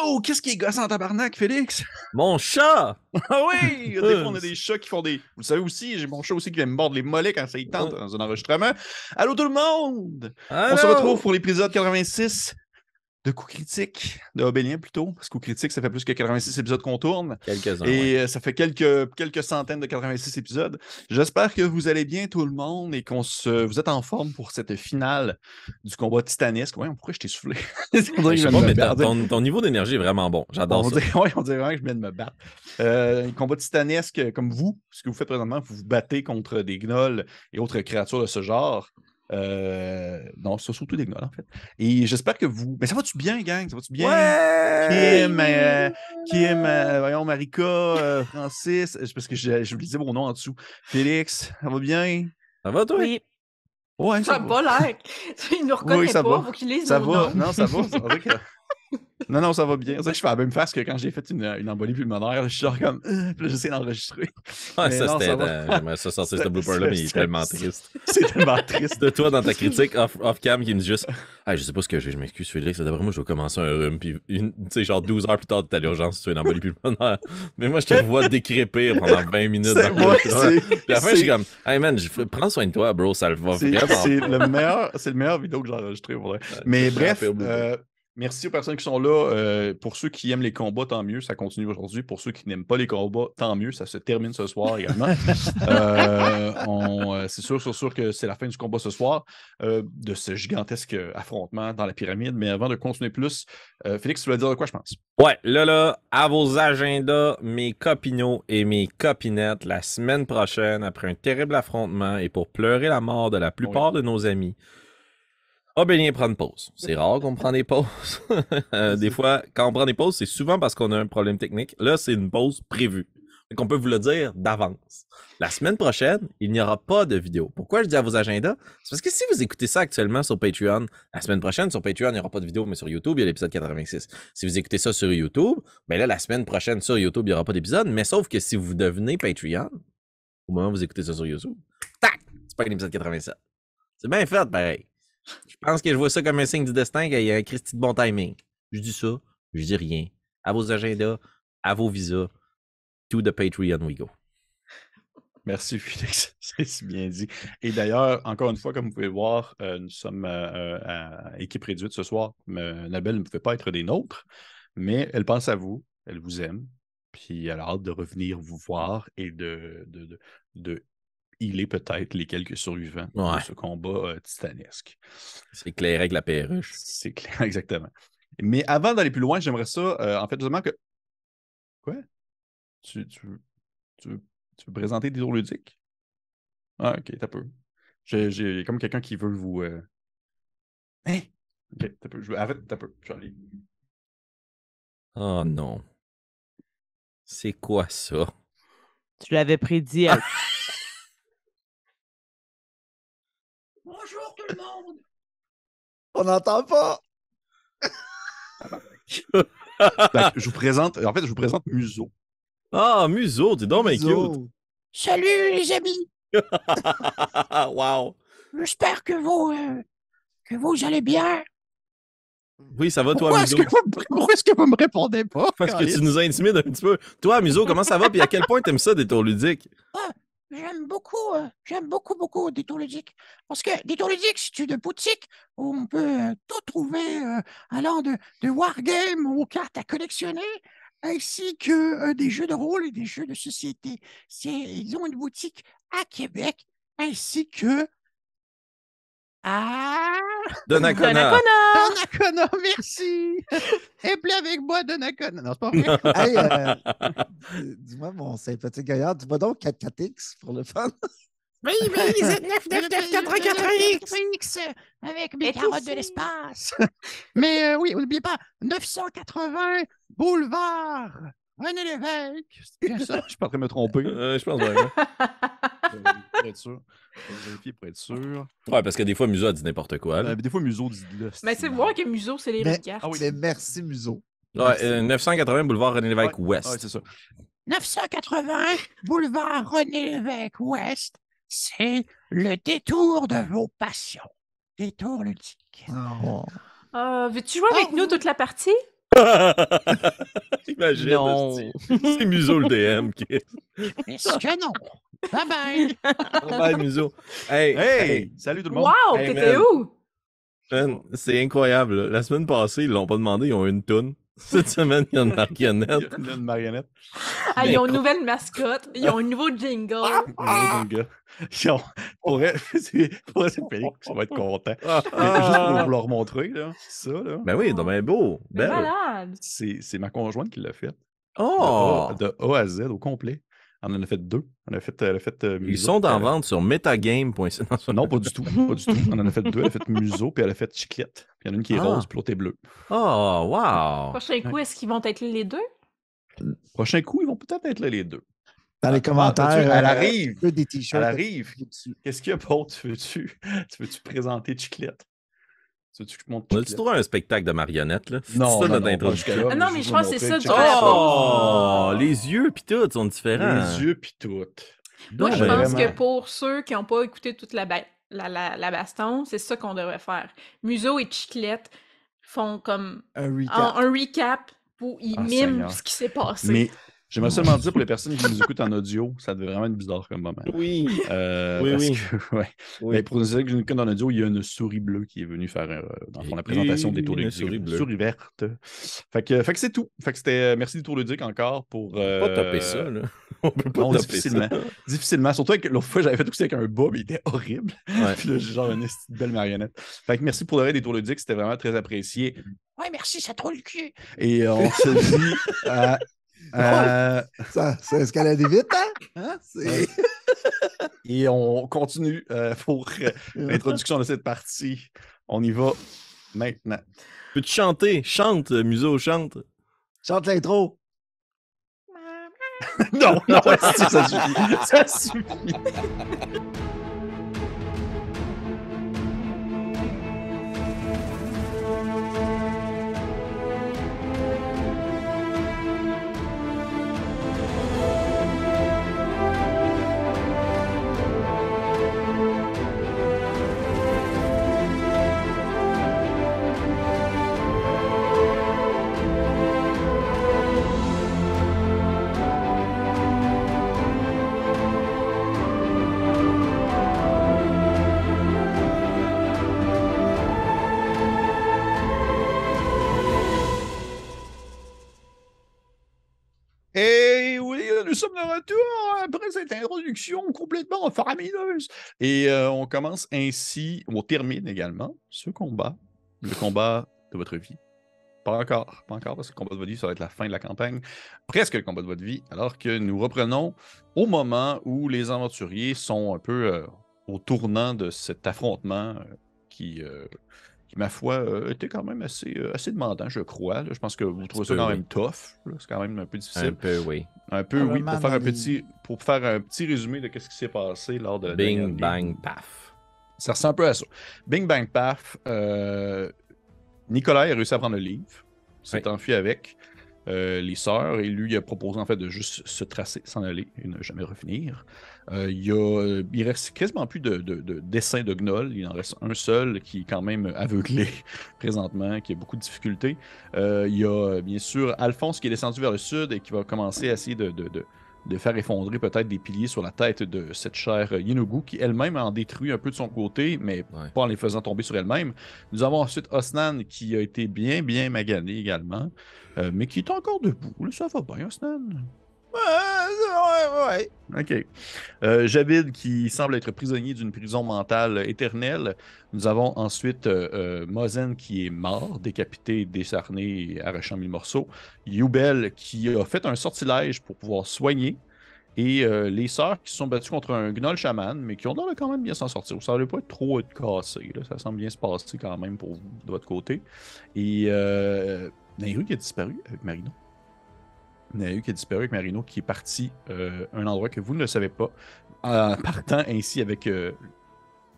Oh, qu'est-ce qui est gosse en tabarnak, Félix? Mon chat! Ah oui! Des fois, on a des chats qui font des. Vous le savez aussi, j'ai mon chat aussi qui vient me mordre les mollets quand ça y tente dans un enregistrement. Allô tout le monde! On se retrouve pour l'épisode 86 de Coup Critique, de Obélien plutôt, parce que Coup Critique, ça fait plus que 86 épisodes qu'on tourne. Quelques-uns, Et ça fait quelques centaines de 86 épisodes. J'espère que vous allez bien tout le monde et vous êtes en forme pour cette finale du combat titanesque. Ouais, pourquoi je t'ai soufflé? On dirait que je viens de me battre. ton niveau d'énergie est vraiment bon. J'adore ça. On dirait vraiment que je viens de me battre. Un combat titanesque comme vous, ce que vous faites présentement, vous vous battez contre des gnolls et autres créatures de ce genre. Non, c'est surtout des gnolls, en fait. Et j'espère que vous. Mais ça va-tu bien, gang? Ça va-tu bien? Ouais! Kim, voyons, Marika, Francis, c'est parce que je vous disais vos noms en dessous. Félix, ça va bien? Ça va, toi? Oui. Ouais, Ça va. a pas l'air. Il nous reconnaît Oui, ça pas, va. faut qu'il lise Ça nos va. noms. Non, ça va. C'est vrai que... Non, ça va bien. C'est vrai que je fais la même face que quand j'ai fait une embolie pulmonaire. Je suis genre comme... Puis là, j'essaie d'enregistrer. Ah, Mais ça, non, c'était... va. J'aimerais ça sortir ce blooper-là, mais il est tellement triste. C'est tellement triste. De toi, dans ta critique off-cam, qui me dit juste « Hey, je sais pas ce que j'ai, je m'excuse, Félix. D'après moi, je vais commencer un rhume. » Puis, tu sais, genre 12 heures plus tard, t'as l'urgence, tu as une embolie pulmonaire. Mais moi, je te vois décrépir pendant 20 minutes. Puis à la fin, je suis comme « Hey, man, prends soin de toi, bro. Ça va vraiment. » C'est le meilleur vidéo que j'ai enregistré. Mais bref... Merci aux personnes qui sont là. Pour ceux qui aiment les combats, tant mieux, ça continue aujourd'hui. Pour ceux qui n'aiment pas les combats, tant mieux, ça se termine ce soir également. C'est sûr que c'est la fin du combat ce soir, de ce gigantesque affrontement dans la pyramide. Mais avant de continuer plus, Félix, tu voulais dire de quoi, je pense? Ouais, là, à vos agendas, mes copinots et mes copinettes, la semaine prochaine, après un terrible affrontement et pour pleurer la mort de la plupart de nos amis, Obélien prend une pause. C'est rare qu'on prend des pauses. Des fois, quand on prend des pauses, c'est souvent parce qu'on a un problème technique. Là, c'est une pause prévue. Donc, on peut vous le dire d'avance. La semaine prochaine, il n'y aura pas de vidéo. Pourquoi je dis à vos agendas? C'est parce que si vous écoutez ça actuellement sur Patreon, la semaine prochaine, sur Patreon, il n'y aura pas de vidéo, mais sur YouTube, il y a l'épisode 86. Si vous écoutez ça sur YouTube, ben là, la semaine prochaine, sur YouTube, il n'y aura pas d'épisode, mais sauf que si vous devenez Patreon, au moment où vous écoutez ça sur YouTube, tac, c'est pas un épisode 87. C'est bien fait, pareil. Je pense que je vois ça comme un signe du destin qu'il y a un Christy de bon timing. Je dis ça, je dis rien. À vos agendas, à vos visas, to the Patreon we go. Merci, Félix. C'est si bien dit. Et d'ailleurs, encore une fois, comme vous pouvez le voir, nous sommes à équipe réduite ce soir. Annabelle ne pouvait pas être des nôtres, mais elle pense à vous, elle vous aime, puis elle a hâte de revenir vous voir et de healer peut-être les quelques survivants de ce combat titanesque. C'est clair avec la perruche. C'est clair, exactement. Mais avant d'aller plus loin, j'aimerais ça, en fait, justement que... Quoi? Tu veux présenter des tours ludiques? Ah, ok, t'as peu. J'ai comme quelqu'un qui veut vous... Hein? Ok, t'as peu. En fait, t'as peu. Je vais aller. Oh non. C'est quoi ça? Tu l'avais prédit. Bonjour tout le monde! On n'entend pas! Je vous présente... En fait, je vous présente Muso. Ah, Muso, t'es donc bien cute! Salut les amis! Wow! J'espère que vous allez bien. Oui, ça va, toi, Muso? Pourquoi est-ce que vous me répondez pas? Parce que tu nous intimides un petit peu. Toi, Muso, comment ça va? Puis à quel point t'aimes ça, des tours ludiques? J'aime beaucoup des tours ludiques. Parce que des tours ludiques, c'est une boutique où on peut tout trouver allant de wargames aux cartes à collectionner, ainsi que des jeux de rôle et des jeux de société. Ils ont une boutique à Québec, ainsi que à... Donnacona, merci! Et puis avec moi, Donnacona. Non, c'est pas vrai. Hey, dis-moi, mon sympathique gaillard, tu vas donc 4-4X pour le fun? Oui, Z99984X avec mes carottes de l'espace. Mais oui, n'oubliez pas, 980 boulevard René Lévesque. C'est bien ça? Je suis pas en train de me tromper. je pense bien. Pour être sûr. Je vais vérifier pour être sûr. Ouais, parce que des fois, Muso a dit n'importe quoi. Des fois, Muso dit là. Mais c'est voir que Muso, c'est les rues de cartes. Ah oui, mais merci, Muso. Ouais, 980 boulevard René Lévesque Ouest. Ouais, c'est ça. 980 boulevard René Lévesque Ouest, c'est le détour de vos passions. Détour ludique. Oh. Veux-tu jouer avec nous toute la partie? Imagine, Non. c'est Museau le DM qui est. Est-ce que non? Bye bye! Bye, Museau. Hey! Salut tout le monde! Wow, Hey, t'étais man. où? Man, c'est incroyable. Là. La semaine passée, ils l'ont pas demandé, ils ont eu une toune. Cette semaine, il y a une marionnette. Il y a une marionnette. Ah, ils ont une nouvelle mascotte, ils ont un nouveau jingle. Un nouveau gars. Pour vrai, c'est Félix qui va être content. Ah, Mais juste pour vous leur montrer, là, ça, là, Ben oui, donc ben beau. C'est Belle. malade. c'est ma conjointe qui l'a fait. Oh! De A à Z au complet. On en a fait 2. On a fait, elle a fait Ils Museau, sont puis en elle a- vente sur metagame.ca. Non, pas du tout. Pas du tout. On en a fait 2. Elle a fait Museau, puis elle a fait Chiclette. Puis il y en a une qui est Ah. rose, puis l'autre est bleue. Oh, wow! Prochain coup, est-ce qu'ils vont être les deux? Prochain coup, ils vont peut-être être là, les deux. Dans les commentaires. Elle arrive. Des t-shirts. Elle arrive. Qu'est-ce qu'il y a, Paul? Tu veux-tu présenter Chiclette? Tu veux-tu que je montre On a-tu Chiclette? trouvé un spectacle de marionnettes, là? C'est Non, ça, non, notre non, introduction. pas jusque-là, Ah non, mais juste je pense vous que c'est montrer ça, du Chiclette. Oh! Les yeux pis tout sont différents. Les yeux pis tout. Moi, je Ben, pense vraiment. que pour ceux qui n'ont pas écouté toute la baston, c'est ça qu'on devrait faire. Museau et Chiclette font comme Un recap. un recap où ils Ah, miment Seigneur. ce qui s'est passé. Mais j'aimerais seulement dire pour les personnes qui nous écoutent en audio, ça devait vraiment être bizarre comme moment. Oui. Oui, Parce oui. que, ouais. Oui. Mais pour ceux qui nous écoutent en audio, il y a une souris bleue qui est venue faire dans le fond, la présentation des tours Une ludiques. souris bleue. Souris verte. Fait que c'est tout. Fait que c'était merci des tours ludiques encore pour. Pas topper ça, là. On peut pas Non, topper difficilement. ça. Difficilement. Surtout que l'autre fois, j'avais fait aussi avec un bas, mais il était horrible. Ouais. Puis là, j'ai genre une petite belle marionnette. Fait que merci pour le reste des tours ludiques. C'était vraiment très apprécié. Ouais, merci, ça trouve le cul. Et on se dit à. Ça escaladé vite, hein? C'est... Et on continue pour l'introduction de cette partie. On y va maintenant. Peux-tu chanter? Chante, Museau, chante. Chante l'intro. Non, non, ça suffit. Ça suffit. Et oui, nous sommes de retour après cette introduction complètement faramineuse. Et on commence ainsi, on termine également ce combat, le combat de votre vie. Pas encore, parce que le combat de votre vie, ça va être la fin de la campagne. Presque le combat de votre vie, alors que nous reprenons au moment où les aventuriers sont un peu au tournant de cet affrontement qui, ma foi, était quand même assez demandant, je crois. Là. Je pense que vous trouvez ça peu, quand oui. même tough. là. C'est quand même un peu difficile. Un peu, oui. Un peu, oui, Vraiment pour faire, dans pour faire un petit résumé de ce qui s'est passé lors de la dernière Bing, game. bang, paf. Ça ressemble un peu à ça. Bing, bang, paf. Nicolas a réussi à prendre le livre. S'est Oui. enfui avec les sœurs. Et lui, il a proposé en fait de juste se tracer, s'en aller et ne jamais revenir. Il reste quasiment plus de dessins de Gnoll. Il en reste un seul qui est quand même aveuglé présentement, qui a beaucoup de difficultés. Il y a bien sûr Alphonse qui est descendu vers le sud et qui va commencer à essayer de faire effondrer peut-être des piliers sur la tête de cette chère Yenogu, qui elle-même en détruit un peu de son côté, mais Ouais. pas en les faisant tomber sur elle-même. Nous avons ensuite Osnan qui a été bien magané également, mais qui est encore debout. Là, ça va bien, Osnan. Ouais. OK. Javid qui semble être prisonnier d'une prison mentale éternelle. Nous avons ensuite Mozen qui est mort, décapité, décerné et arrachant mille morceaux. Youbel qui a fait un sortilège pour pouvoir soigner. Et les sœurs qui se sont battues contre un gnoll chaman, mais qui ont l'air de quand même bien s'en sortir. Ça ne pas être trop être cassé. Là. Ça semble bien se passer quand même pour vous, de votre côté. Et Nairu qui a disparu avec Marino. Nairu qui a disparu avec Marino, qui est parti un endroit que vous ne le savez pas, en partant ainsi avec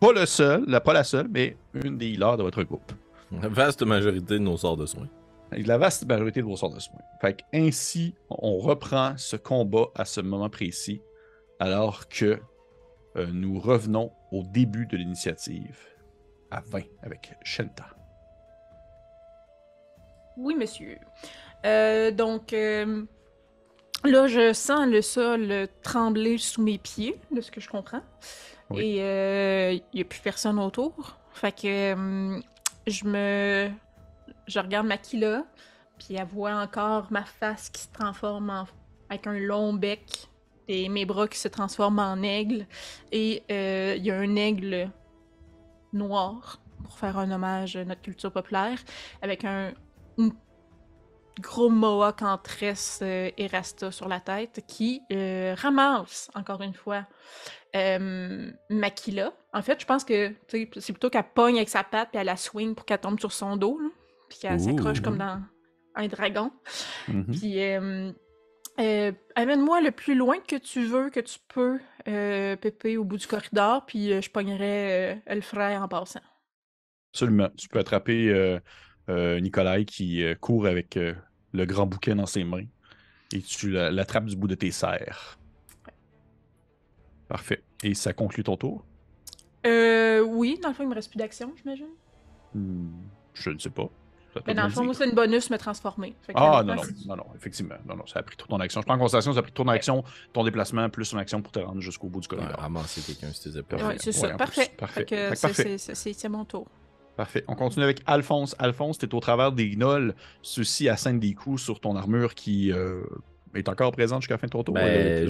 pas la seule, mais une des healers de votre groupe. La vaste majorité de nos sorts de soins. Avec la vaste majorité de vos sorts de soins. Fait que ainsi, on reprend ce combat à ce moment précis, alors que nous revenons au début de l'initiative, à 20, avec Shenta. Oui, monsieur. Donc, là, je sens le sol trembler sous mes pieds, de ce que je comprends. Oui. Et il n'y a plus personne autour. Fait que je regarde Makila, puis elle voit encore ma face qui se transforme avec un long bec et mes bras qui se transforment en aigle. Et il y a un aigle noir pour faire un hommage à notre culture populaire avec un gros mohawk en tresse Erasta sur la tête qui ramasse, encore une fois, Makila. En fait, je pense que c'est plutôt qu'elle pogne avec sa patte puis elle la swing pour qu'elle tombe sur son dos, là, puis qu'elle s'accroche comme dans un dragon. Puis amène-moi le plus loin que tu veux, que tu peux, Pépé, au bout du corridor, puis je pognerai le frère en passant. Absolument. Tu peux attraper Nikolai qui court avec le grand bouquet dans ses mains et tu l'attrapes du bout de tes serres. Parfait. Et ça conclut ton tour? Oui, dans le fond, il me reste plus d'action, j'imagine. Je ne sais pas. Mais dans le fond, moi, c'est une bonus me transformer. Fait que Ah, ça non, dépend non, non, effectivement. Non, non, ça a pris toute ton action. Je prends en considération, ça a pris toute ton action, ton déplacement, plus ton action pour te rendre jusqu'au bout du corridor. Ramasser quelqu'un si tu les Ouais, c'est ça. Ouais, en Parfait. plus. Parfait. Fait que Parfait. c'est mon tour. Parfait. On continue avec Alphonse. Alphonse, tu es au travers des gnolls. Ceux-ci assènent des coups sur ton armure qui est encore présente jusqu'à la fin de ton tour.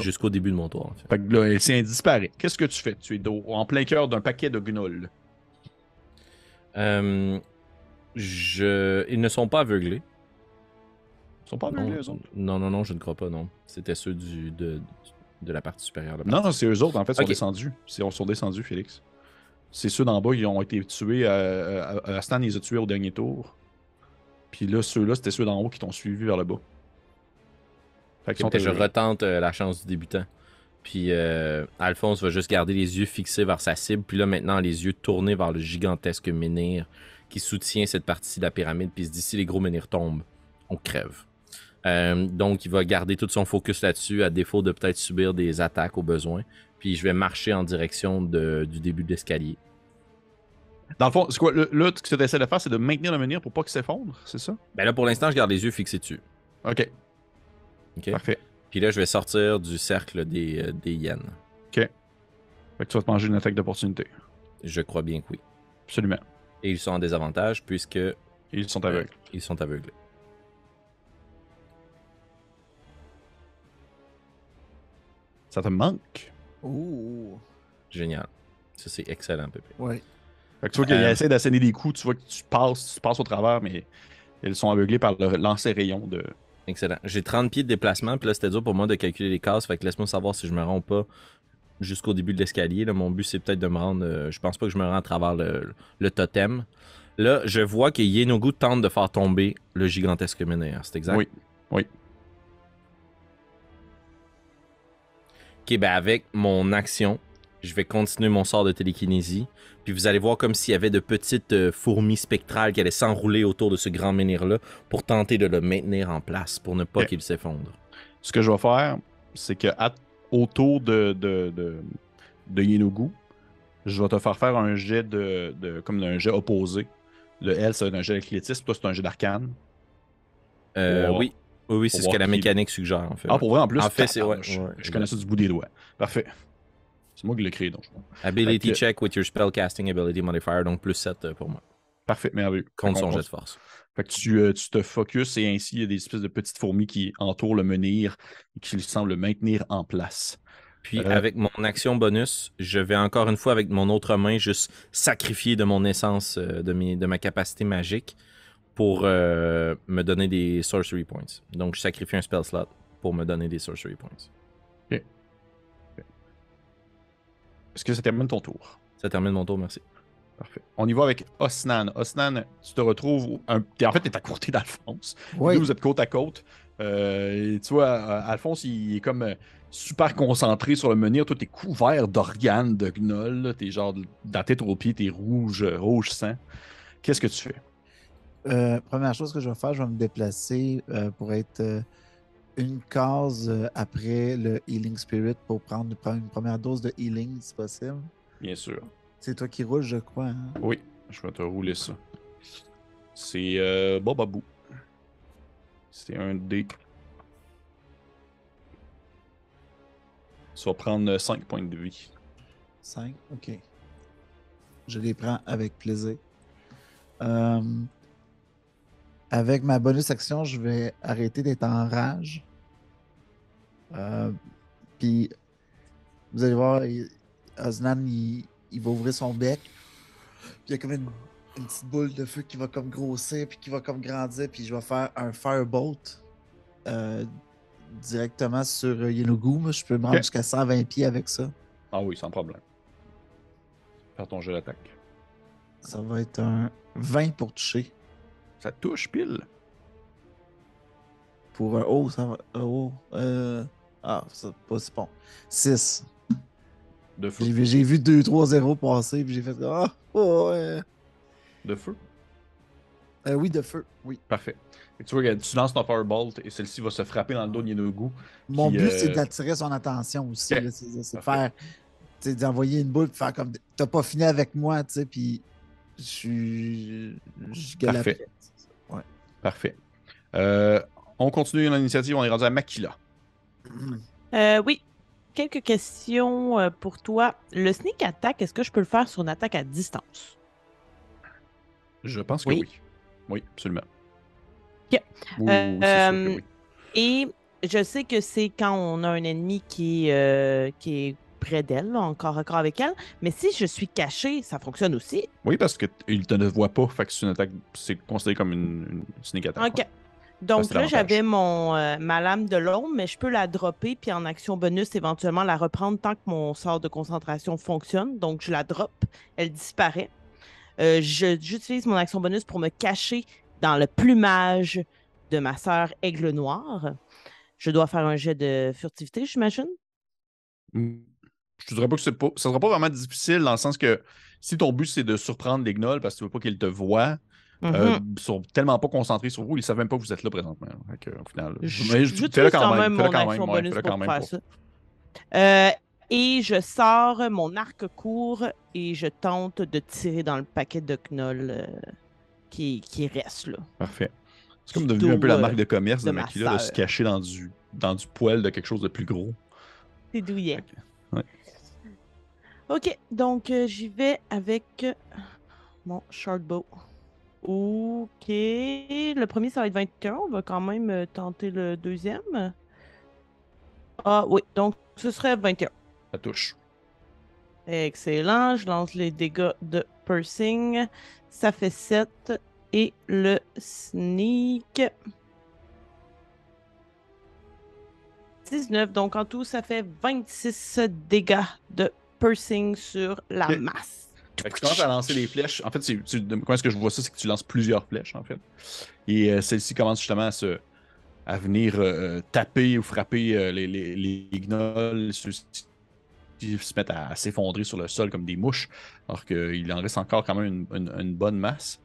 Jusqu'au début de mon tour, en fait. Fait que là, elle disparaît. Qu'est-ce que tu fais? Tu es en plein cœur d'un paquet de gnolls. Ils ne sont pas aveuglés. Ils sont pas aveuglés, eux autres? Non, je ne crois pas, non. C'était ceux de la partie supérieure. Non, c'est eux autres, en fait, sont Ok. descendus. Ils sont descendus, Félix. C'est ceux d'en bas, ils ont été tués. Stan les a tués au dernier tour. Puis là, ceux-là, c'était ceux d'en haut qui t'ont suivi vers le bas. Fait qu'ils sont Je aveuglés. retente la chance du débutant. Puis Alphonse va juste garder les yeux fixés vers sa cible. Puis là, maintenant, les yeux tournés vers le gigantesque menhir qui soutient cette partie de la pyramide. Puis il se dit, si les gros menhirs tombent, on crève. Donc, il va garder tout son focus là-dessus, à défaut de peut-être subir des attaques au besoin. Puis je vais marcher en direction du début de l'escalier. Dans le fond, c'est quoi? Là, ce que tu essaies de faire, c'est de maintenir le menhir pour pas qu'il s'effondre, c'est ça? Ben là, pour l'instant, je garde les yeux fixés dessus. OK. OK? Parfait. Puis là, je vais sortir du cercle des hyènes. Fait que tu vas te manger une attaque d'opportunité. Je crois bien que oui. Absolument. Et ils sont en désavantage puisque Ils sont aveugles. ils sont aveuglés. Ça te manque? Ouh. Génial. Ça, c'est excellent, Pépé. Ouais. Fait que tu vois qu'ils essaient d'asséner des coups, tu vois que tu passes au travers, mais ils sont aveuglés par le lancer rayon de... Excellent. J'ai 30 pieds de déplacement, puis là, c'était dur pour moi de calculer les cases, fait que laisse-moi savoir si je me rends ou pas jusqu'au début de l'escalier. Là, mon but, c'est peut-être de me rendre... je pense pas que je me rends à travers le totem. Là, je vois que Yenogu tente de faire tomber le gigantesque menhir. C'est exact? Oui. Oui. Ok, ben avec mon action, je vais continuer mon sort de télékinésie. Puis vous allez voir comme s'il y avait de petites fourmis spectrales qui allaient s'enrouler autour de ce grand menhir-là pour tenter de le maintenir en place, pour ne pas qu'il s'effondre. Ce que je vais faire, c'est que autour de Yenogu, je vais te faire un jet comme un jet opposé. Le L, c'est un jet d'athlétisme, toi, c'est un jet d'arcane. Oui, c'est ce voir que la qui- mécanique suggère, en fait. Ah, pour vrai, en plus? En fait, c'est... Ouais, Je connais ça du bout des doigts. Parfait. C'est moi qui l'ai créé, donc. Ability Fait que- check with your spellcasting ability modifier, donc plus 7 pour moi. Parfait, merveilleux. Contre Fait son qu'on- jet de force. Fait que tu te focuses et ainsi, il y a des espèces de petites fourmis qui entourent le menhir et qui semblent le maintenir en place. Puis avec mon action bonus, je vais encore une fois avec mon autre main juste sacrifier de mon essence, de ma capacité magique pour me donner des sorcery points. Donc je sacrifie un spell slot pour me donner des sorcery points. Est-ce que ça termine ton tour? Ça termine mon tour, merci. Parfait. On y va avec Osnan. Osnan, tu te retrouves... En fait, tu es à côté d'Alphonse. Oui. Vous êtes côte à côte. Et tu vois, Alphonse, il est comme super concentré sur le menhir. Toi, t'es couvert d'organes, de gnolls. T'es genre, de la tête aux pieds, t'es rouge sang. Qu'est-ce que tu fais? Première chose que je vais faire, je vais me déplacer pour être une case après le Healing Spirit pour prendre une première dose de healing, si possible. Bien sûr. C'est toi qui roules, je crois. Hein? Oui, je vais te rouler ça. C'est Bobabou. C'est un dé. Ça va prendre 5 points de vie. 5, ok. Je les prends avec plaisir. Euh, Avec ma bonus action, je vais arrêter d'être en rage. Puis, vous allez voir, Osnan, il va ouvrir son bec. Puis, il y a comme une petite boule de feu qui va comme grossir, puis qui va comme grandir. Puis, je vais faire un firebolt directement sur Yellow. Je peux me rendre Ok. jusqu'à 120 pieds avec ça. Ah oui, sans problème. Faire ton jeu d'attaque. Ça va être un 20 pour toucher. Ça touche pile. Pour un oh, ça va. C'est pas si bon. 6. De feu. J'ai vu 2-3-0 passer, puis j'ai fait ah, oh, De feu. oui, de feu, oui. Parfait. Et tu vois que tu lances ton firebolt et celle-ci va se frapper dans le dos de Yenogu. Mon Qui, but, c'est d'attirer son attention aussi. Ok. là, c'est de Parfait. faire, tu sais, d'envoyer une boule, puis faire comme t'as pas fini avec moi, tu sais, puis je gueule Parfait. après. Ouais. Parfait. On continue l'initiative, on est rendu à Makila. Oui. Quelques questions pour toi. Le sneak attack, est-ce que je peux le faire sur une attaque à distance? Je pense que Oui. oui. Oui, absolument. Ok. Oui, c'est sûr que oui. Et je sais que c'est quand on a un ennemi qui est près d'elle, là, en corps à corps avec elle. Mais si je suis caché, ça fonctionne aussi. Oui, parce qu'il ne voit pas, fait que c'est une attaque, c'est considéré comme une sneak attack. OK. ouais. Donc c'est là, l'avantage. j'avais ma lame de l'ombre, mais je peux la dropper, puis en action bonus, éventuellement la reprendre tant que mon sort de concentration fonctionne. Donc, je la drop, elle disparaît. J'utilise mon action bonus pour me cacher dans le plumage de ma sœur Aigle Noire. Je dois faire un jet de furtivité, j'imagine. Je te dirais pas que ça sera pas vraiment difficile dans le sens que si ton but c'est de surprendre les gnolls parce que tu veux pas qu'ils te voient, ils sont tellement pas concentrés sur vous, ils savent même pas que vous êtes là présentement. Fait que, au final, mais fais-le J'utilise quand même, mon fais-le quand action même, ouais, bonus fais-le pour quand même faire pour. ça. Et je sors mon arc court et je tente de tirer dans le paquet de gnolls qui reste là. Parfait. C'est comme Du devenu un peu dos, la marque de commerce de de ma Makila de se sœur. cacher dans du poil de quelque chose de plus gros. C'est douillet. Fait que, ouais. OK, donc j'y vais avec mon shortbow. OK. Le premier, ça va être 21. On va quand même tenter le deuxième. Ah oui, donc ce serait 21. Ça touche. Excellent. Je lance les dégâts de piercing. Ça fait 7. Et le sneak. 19. Donc en tout, ça fait 26 dégâts de piercing sur la Ok. masse. Fait que tu commences à lancer les flèches. En fait, comment est-ce que je vois ça? C'est que tu lances plusieurs flèches, en fait. Et celle-ci commence justement à venir taper ou frapper les gnolls. Ceux-ci se mettent à s'effondrer sur le sol comme des mouches, alors qu'il en reste encore quand même une bonne masse.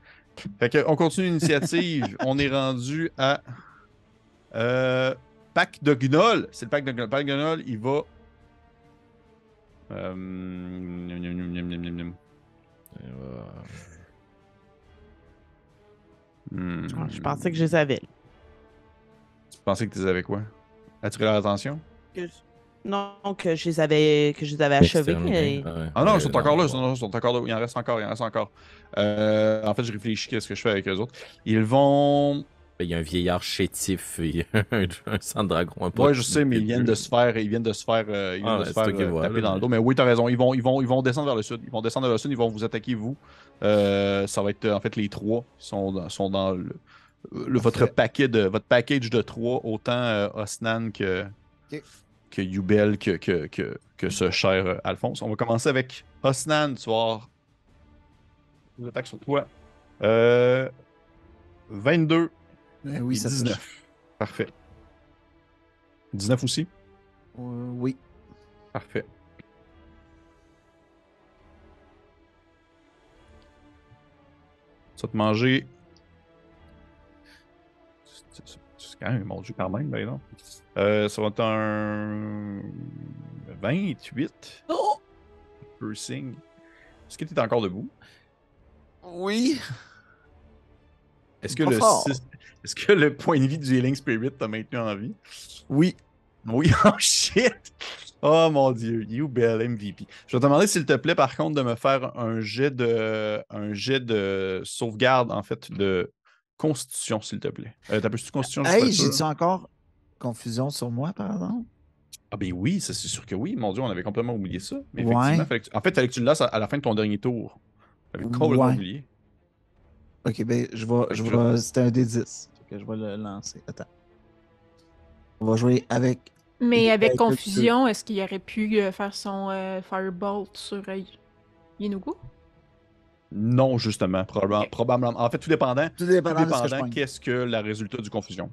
Fait que, on continue l'initiative. On est rendu à pack de gnolls. C'est le pack de gnolls. Le pack de gnolls, il va... Je pensais que je les avais. Tu pensais que tu les avais quoi? Attirer leur attention? Non, que je les avais achevés. Exterminé. Et... Ouais. Ah non, ils sont encore là. bon. Ils sont encore là. Il en reste encore. En fait, je réfléchis à ce que je fais avec eux autres. Ils vont... Il y a un vieillard chétif et un sang de dragon. Ouais, je sais, mais ils viennent de se faire taper dans le dos. Mais oui, t'as raison. Ils vont descendre vers le sud. Ils vont descendre vers le sud. Ils vont vous attaquer, vous. Ça va être, en fait, les trois qui sont dans votre package de trois. Autant Osnan que Yubel que ce cher Alphonse. On va commencer avec Osnan. Tu vas avoir des attaques sur toi. 22 Oui, et ça 19. touche. Parfait. 19 aussi? Oui. Parfait. Ça va te manger. C'est quand même mordu quand même, par exemple. Ça va être un 28. Oh! Piercing. Est-ce que tu es encore debout? Oui. Est-ce que, Pas le fort. est-ce que le point de vie du Healing Spirit t'a maintenu en vie? Oui. Oui, oh shit! Oh mon dieu, you bell MVP. Je vais te demander, s'il te plaît, par contre, de me faire un jet de sauvegarde, en fait, de constitution, s'il te plaît. T'appelles-tu constitution, juste pour Hey, être sûr? j'ai-tu encore confusion sur moi, par exemple? Ah ben oui, ça, c'est sûr que oui. Mon dieu, on avait complètement oublié ça. Mais effectivement, Ouais. en fait, fallait que tu le lasses à la fin de ton dernier tour. J'avais complètement Ouais. oublié. Ok, ben, Fait que je- c'était un D10. Fait que je vais le lancer. Attends. On va jouer avec. Mais avec Avec le- confusion, est-ce qu'il aurait pu faire son Firebolt sur Yenugu? Non, justement, Ok. probablement. En fait, tout dépendant, Tout dépendant de ce que je pogne. qu'est-ce que la résultat du confusion.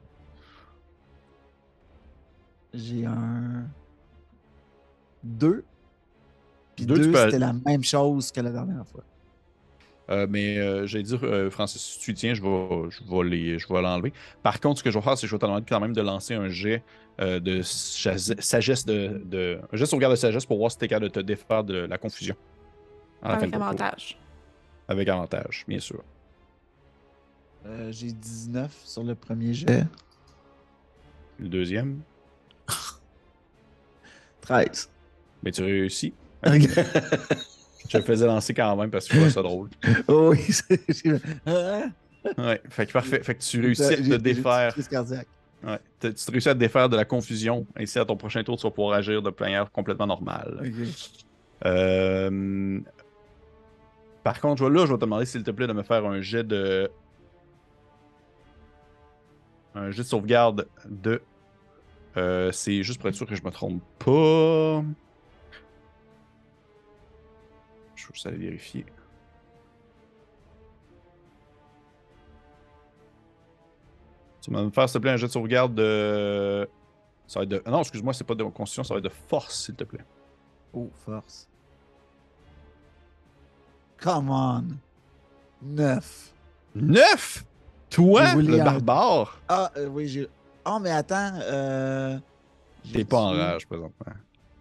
J'ai un 2. Puis Deux, tu 2, peux. c'était la même chose que la dernière fois. Mais j'allais dire, Francis, si tu y tiens, je vais l'enlever. Par contre, ce que je vais faire, c'est que je vais te demander quand même de lancer un jet de sagesse un jet de sauvegarde de sagesse pour voir si tu es capable de te défaire de la confusion. À la fin Avec de ton tour. avantage. Avec avantage, bien sûr. J'ai 19 sur le premier jet. Le deuxième, 13. mais tu réussis. Ok. Je le faisais lancer quand même parce que je trouvais ça drôle. Oh, oui, Hein? Ouais, fait que parfait. Fait que tu réussis à te J'ai- défaire. j'ai- crise cardiaque. Ouais, tu te réussis à te défaire de la confusion. Ainsi, à ton prochain tour, tu vas pouvoir agir de manière complètement normale. Ok. Euh, Par contre, je vais te demander, s'il te plaît, de me faire un jet de sauvegarde de. C'est juste pour être sûr que je me trompe pas. Je vais juste aller vérifier. Tu vas me faire, s'il te plaît, un jet de sauvegarde de. Ça va être de. Non, excuse-moi, c'est pas de constitution, ça va être de force, s'il te plaît. Oh, force. Come on. 9. 9! Toi, J'ai roulé le un- barbare! Ah, oui, j'ai. Oh, mais attends. T'es pas en j'ai-tu- rage présentement.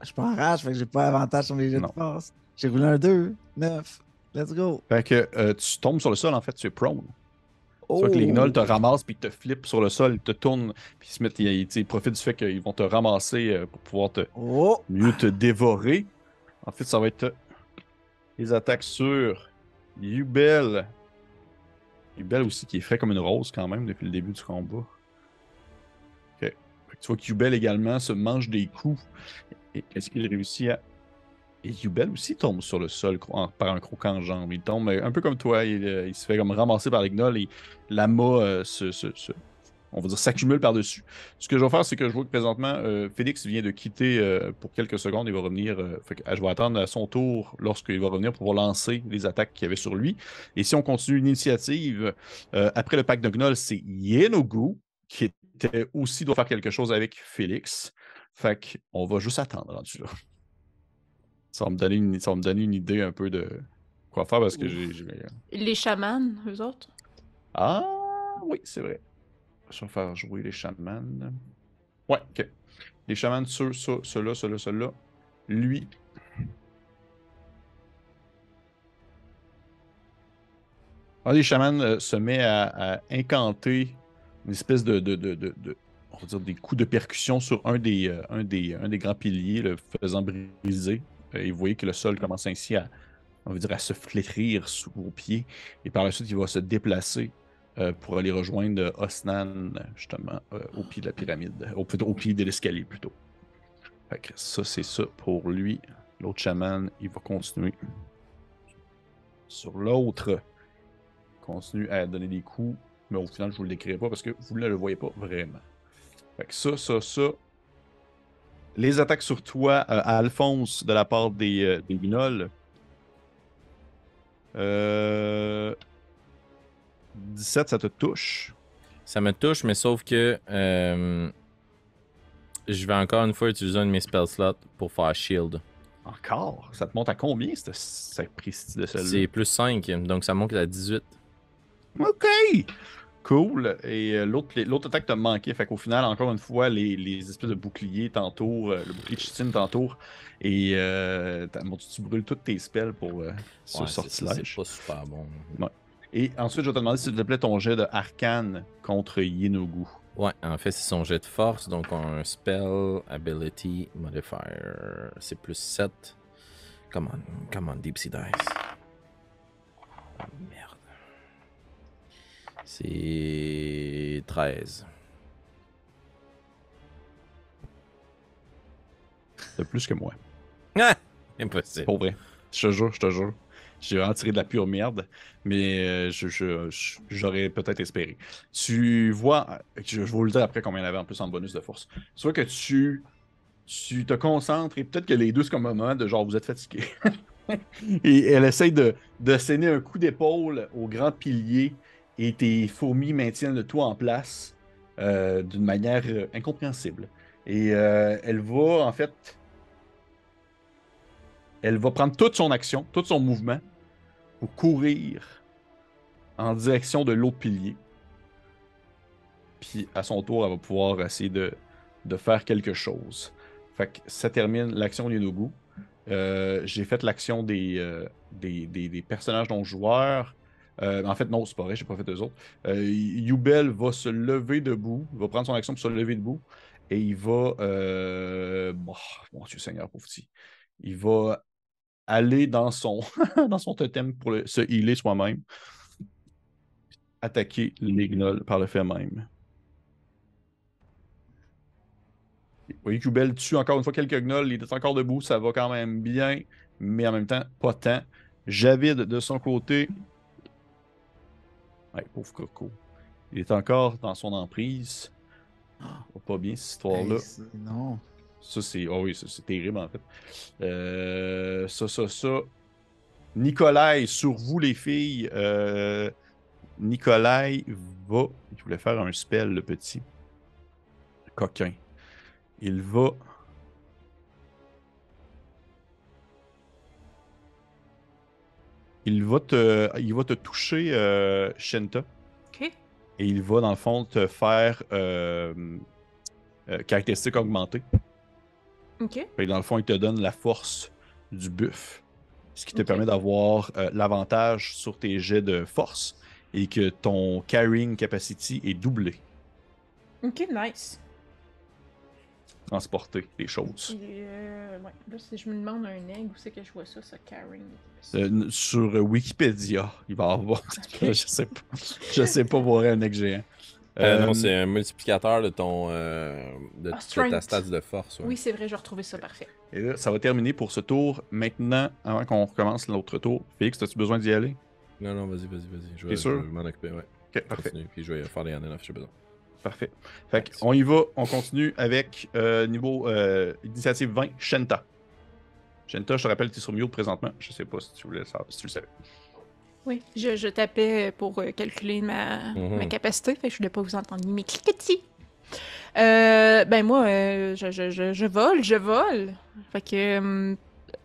Je suis pas en rage, fait que j'ai pas avantage sur les jets de Non. force. J'ai roulé un 2. 9. Let's go. Fait que tu tombes sur le sol, en fait, tu es prone. Tu Oh. vois que les gnolls te ramassent, puis te flippent sur le sol, ils te tournent, puis ils profitent du fait qu'ils vont te ramasser pour pouvoir Oh. mieux te dévorer. En fait, ça va être les attaques sur Yubel. Yubel aussi, qui est frais comme une rose quand même depuis le début du combat. Ok. Fait que tu vois que Yubel également se mange des coups. Et est-ce qu'il réussit à. Et Yubel aussi tombe sur le sol par un croquant en jambe. Il tombe un peu comme toi. Il se fait comme ramasser par les gnolls et l'amas on va dire, s'accumule par-dessus. Ce que je vais faire, c'est que je vois que présentement, Félix vient de quitter pour quelques secondes. Il va revenir. Fait que, je vais attendre à son tour lorsqu'il va revenir pour lancer les attaques qu'il y avait sur lui. Et si on continue l'initiative, après le pack de gnolls, c'est Yenugu qui doit faire quelque chose avec Félix. Fait qu'on va juste attendre rendu là. Ça va me donner une idée un peu de quoi faire parce que Les chamans, eux autres? Ah oui, c'est vrai. Je vais faire jouer les chamans. Ouais, ok. Les chamans, ceux-là. Lui. Les chamans se met à incanter une espèce on va dire des coups de percussion sur un des grands piliers, le faisant briser. Et vous voyez que le sol commence ainsi on va dire, à se flétrir sous vos pieds. Et par la suite, il va se déplacer pour aller rejoindre Osnan, justement, au pied de la pyramide. Au pied de l'escalier, plutôt. Fait que ça, c'est ça pour lui. L'autre chaman, il va continuer. Sur l'autre, il continue à donner des coups. Mais au final, je ne vous le décrirai pas parce que vous ne le voyez pas vraiment. Fait que ça. Les attaques sur toi, à Alphonse, de la part des gnolls. 17, ça te touche. Ça me touche, mais sauf que je vais encore une fois utiliser un de mes spell slots pour faire shield. Encore? Ça te monte à combien, cette sapristi de celle-là? C'est plus 5, donc ça monte à 18. OK! Cool. Et l'autre attaque t'a manqué. Fait qu'au final, encore une fois, les espèces de boucliers t'entourent, le bouclier de chitine t'entoure. Et tu brûles tous tes spells pour ce Ouais, sortilège. c'est pas super bon. Ouais. Et ensuite, je vais te demander s'il te plaît ton jet de arcane contre Yenogu. Ouais, en fait, c'est son jet de force, donc on a un spell, ability, modifier. C'est plus 7. Come on, Deep Sea Dice. Oh, merde. C'est 13. C'est plus que moi. Ah! Impossible. Pour vrai. Je te jure, je te jure. J'ai vraiment tiré de la pure merde, mais j'aurais peut-être espéré. Tu vois, je vais vous le dire après combien il y avait en plus en bonus de force. Tu vois que tu te concentres et peut-être que les deux, c'est comme un moment de genre, vous êtes fatigués. Et elle essaye de saigner un coup d'épaule au grand pilier et tes fourmis maintiennent le tout en place d'une manière incompréhensible. Et elle va, en fait, elle va prendre toute son action, tout son mouvement pour courir en direction de l'autre pilier. Puis à son tour, elle va pouvoir essayer de faire quelque chose. Fait que ça termine l'action Yenogu. J'ai fait l'action des personnages non joueurs. En fait, non, c'est pas vrai, j'ai pas fait eux autres. Yubel va se lever debout, va prendre son action pour se lever debout, et il va. Mon Dieu Seigneur, pauvre petit. Il va aller dans son, dans son totem pour se healer soi-même. Attaquer les gnolls par le fait même. Vous voyez que Yubel tue encore une fois quelques gnolls, il est encore debout, ça va quand même bien, mais en même temps, pas tant. Javid, de son côté. Ouais, pauvre coco. Il est encore dans son emprise. Oh, pas bien cette histoire-là. Hey, non. Ça, c'est. Oh oui, c'est terrible en fait. Ça. Nikolai, sur vous les filles. Nikolai va. Il voulait faire un spell, le petit. Coquin. Il va. Il va te toucher, Shenta. Ok. Et il va, dans le fond, te faire caractéristiques augmentées. Ok. Et dans le fond, il te donne la force du buff. Ce qui te Ok. permet d'avoir l'avantage sur tes jets de force et que ton carrying capacity est doublé. Ok, nice. Transporter les choses. Ouais. Là, si je me demande un egg, où c'est que je vois ça, carrying? Sur Wikipédia, il va y avoir. Ok. Je sais pas voir un egg géant. Non, c'est un multiplicateur de ton de ta strength. stats de force. Ouais. Oui, c'est vrai, j'ai retrouvé ça, parfait. Et là, ça va terminer pour ce tour. Maintenant, avant qu'on recommence l'autre tour, Félix, as-tu besoin d'y aller? Non, vas-y. Je T'es vais sûr? m'en occuper, ouais. Ok, parfait. Continue, puis je vais faire les on-off, j'ai besoin. Parfait. Fait qu'on y va, on continue avec niveau initiative 20, Shenta. Shenta, je te rappelle, tu es sur mute présentement. Je sais pas si tu voulais savoir, si tu le savais. Oui, je tapais pour calculer ma capacité, fait que je voulais pas vous entendre mes cliquetis. Ben moi, je vole. Fait que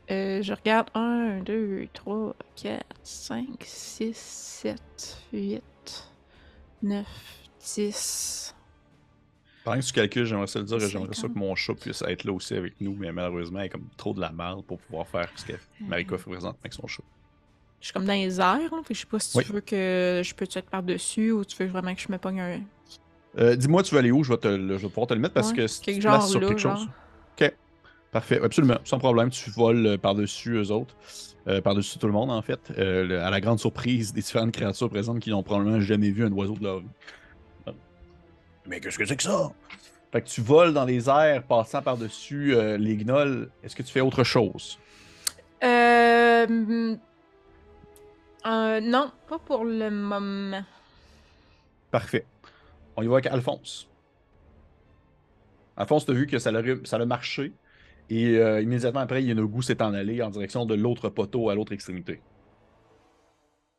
je regarde 1, 2, 3, 4, 5, 6, 7, 8, 9, 10. Pendant que tu calcules, j'aimerais ça le dire, 50. j'aimerais ça que mon chat puisse être là aussi avec nous, mais malheureusement, il est comme trop de la merde pour pouvoir faire ce que Marika fait présentement avec son chat. Je suis comme dans les airs, là, fait que je sais pas si Oui. tu veux que je peux te être par-dessus ou tu veux vraiment que je me pogne un... Dis-moi, tu veux aller où? Je vais pouvoir te le mettre parce Ouais, que si tu quelque te places genre sur là, quelque genre. chose. Ok, parfait, absolument, sans problème. Tu voles par-dessus eux autres, par-dessus tout le monde en fait, à la grande surprise des différentes créatures présentes qui n'ont probablement jamais vu un oiseau de leur vie. Mais qu'est-ce que c'est que ça? Fait que tu voles dans les airs, passant par-dessus les gnolls. Est-ce que tu fais autre chose? Non, pas pour le moment. Parfait. On y va avec Alphonse. Alphonse, tu as vu que ça a marché. Et immédiatement après, Yenogu s'est en allé en direction de l'autre poteau à l'autre extrémité.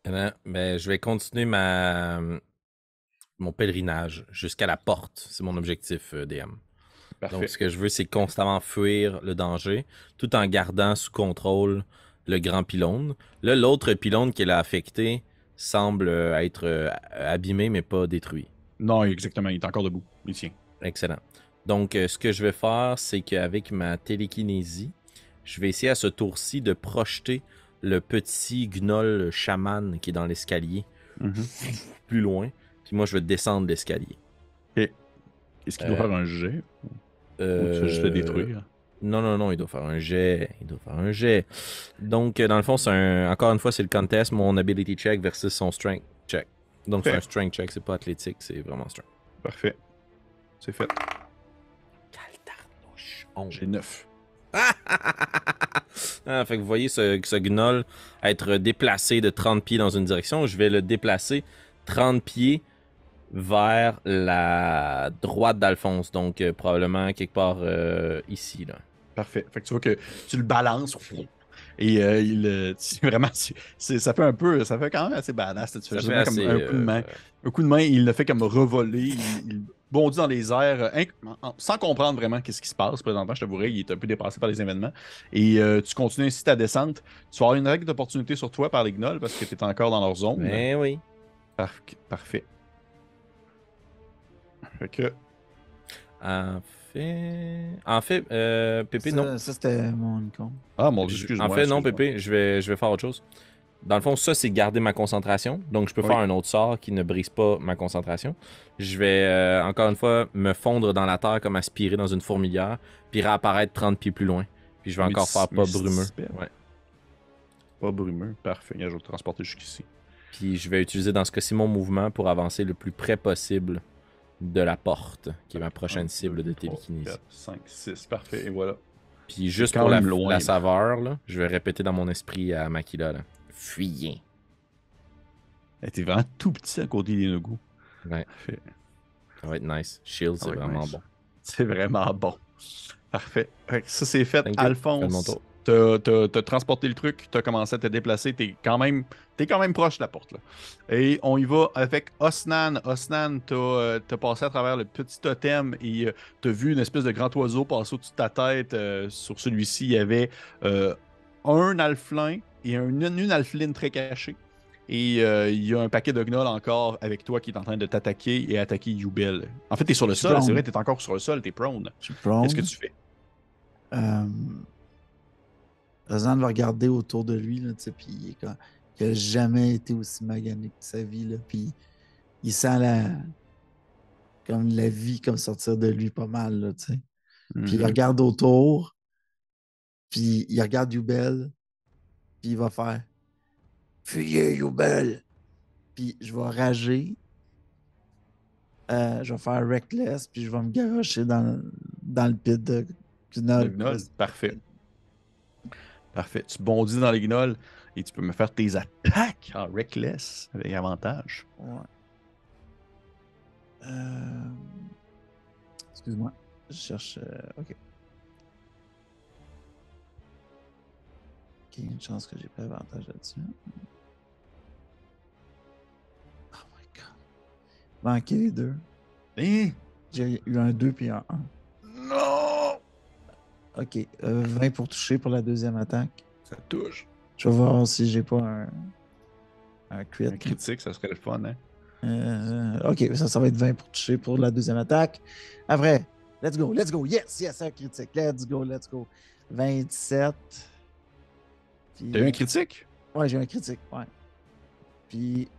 Ben, je vais continuer mon pèlerinage jusqu'à la porte. C'est mon objectif, DM. Parfait. Donc, ce que je veux, c'est constamment fuir le danger, tout en gardant sous contrôle le grand pylône. Là, l'autre pylône qui l'a affecté semble être abîmé, mais pas détruit. Non, exactement, il est encore debout. Il tient. Excellent. Donc, ce que je vais faire, c'est qu'avec ma télékinésie, je vais essayer à ce tour-ci de projeter le petit gnoll chaman qui est dans l'escalier plus loin. Puis moi, je vais descendre l'escalier. Est-ce qu'il doit faire un jet? Ou tu fais juste le détruire? Non, il doit faire un jet. Donc, dans le fond, encore une fois, c'est le contest, mon ability check versus son strength check. Donc, c'est un strength check, c'est pas athlétique, c'est vraiment strength. Parfait. C'est fait. Caltarnouche. J'ai 9. Fait que vous voyez ce gnoll être déplacé de 30 pieds dans une direction. Je vais le déplacer 30 pieds vers la droite d'Alphonse. Donc, probablement quelque part ici. Là. Parfait. Fait que tu vois que tu le balances. Et ça fait quand même assez badass. Tu fais juste comme un coup de main. Un coup de main, il le fait comme revoler. Il bondit dans les airs sans comprendre vraiment qu'est-ce qui se passe présentement. Je t'avouerais, il est un peu dépassé par les événements. Et tu continues ainsi ta descente. Tu vas avoir une règle d'opportunité sur toi par les gnolls parce que tu es encore dans leur zone. Ben oui. Parfait. Fait que... En fait, Pépé, non. Ça, c'était mon icône. Ah, mon Dieu, excuse-moi. En fait, non, Pépé, je vais faire autre chose. Dans le fond, ça, c'est garder ma concentration. Donc, je peux faire un autre sort qui ne brise pas ma concentration. Je vais, encore une fois, me fondre dans la terre comme aspirer dans une fourmilière, puis réapparaître 30 pieds plus loin. Puis je vais encore faire pas brumeux. Ouais. Pas brumeux, parfait. Je vais le transporter jusqu'ici. Puis je vais utiliser dans ce cas-ci mon mouvement pour avancer le plus près possible de la porte, qui est ma prochaine cible de télékinésie. 4, 5, 6, parfait, et voilà. Puis juste pour la saveur, là, je vais répéter dans mon esprit à Makila, là. Fuyez. T'es vraiment tout petit à côté des Nogu. Ouais. Parfait. Ça va être nice. Shield, c'est vraiment bon. C'est vraiment bon. Parfait. Ça, c'est fait. Alphonse, t'as transporté le truc, t'as commencé à te déplacer, t'es quand même proche de la porte. Là. Et on y va avec Osnan. Osnan, t'as passé à travers le petit totem et t'as vu une espèce de grand oiseau passer au-dessus de ta tête. Sur celui-ci, il y avait un alflin et une alpheline très cachée. Et il y a un paquet de gnolls encore avec toi qui est en train de t'attaquer et attaquer Yubel. En fait, t'es sur le sol, c'est vrai, t'es encore sur le sol, t'es prone. Je suis prone. Qu'est-ce que tu fais? Ozan va regarder autour de lui, là, puis il n'a jamais été aussi magané que sa vie. Là, puis il sent la vie comme sortir de lui pas mal. Là, Puis il regarde autour, puis il regarde Yubel, puis il va faire Fuyez, Yubel! Puis je vais rager. Je vais faire Reckless, puis je vais me garocher dans le pit de Gnoll. Parfait. Parfait. Tu bondis dans les gnolls et tu peux me faire tes attaques en Reckless avec avantage. Ouais. Excuse-moi. Je cherche. OK. OK, une chance que j'ai pas avantage là-dessus. Oh my god. Manquer les deux. Hein? J'ai eu un 2 puis un 1. Non! OK. 20 pour toucher pour la deuxième attaque. Ça touche. Je vais voir si j'ai pas un crit. Un critique, ça serait le fun, hein? OK, ça va être 20 pour toucher pour la deuxième attaque. Après, let's go. Yes, un critique. Let's go. 27. Puis, t'as eu un critique? Ouais, j'ai un critique, ouais. Puis...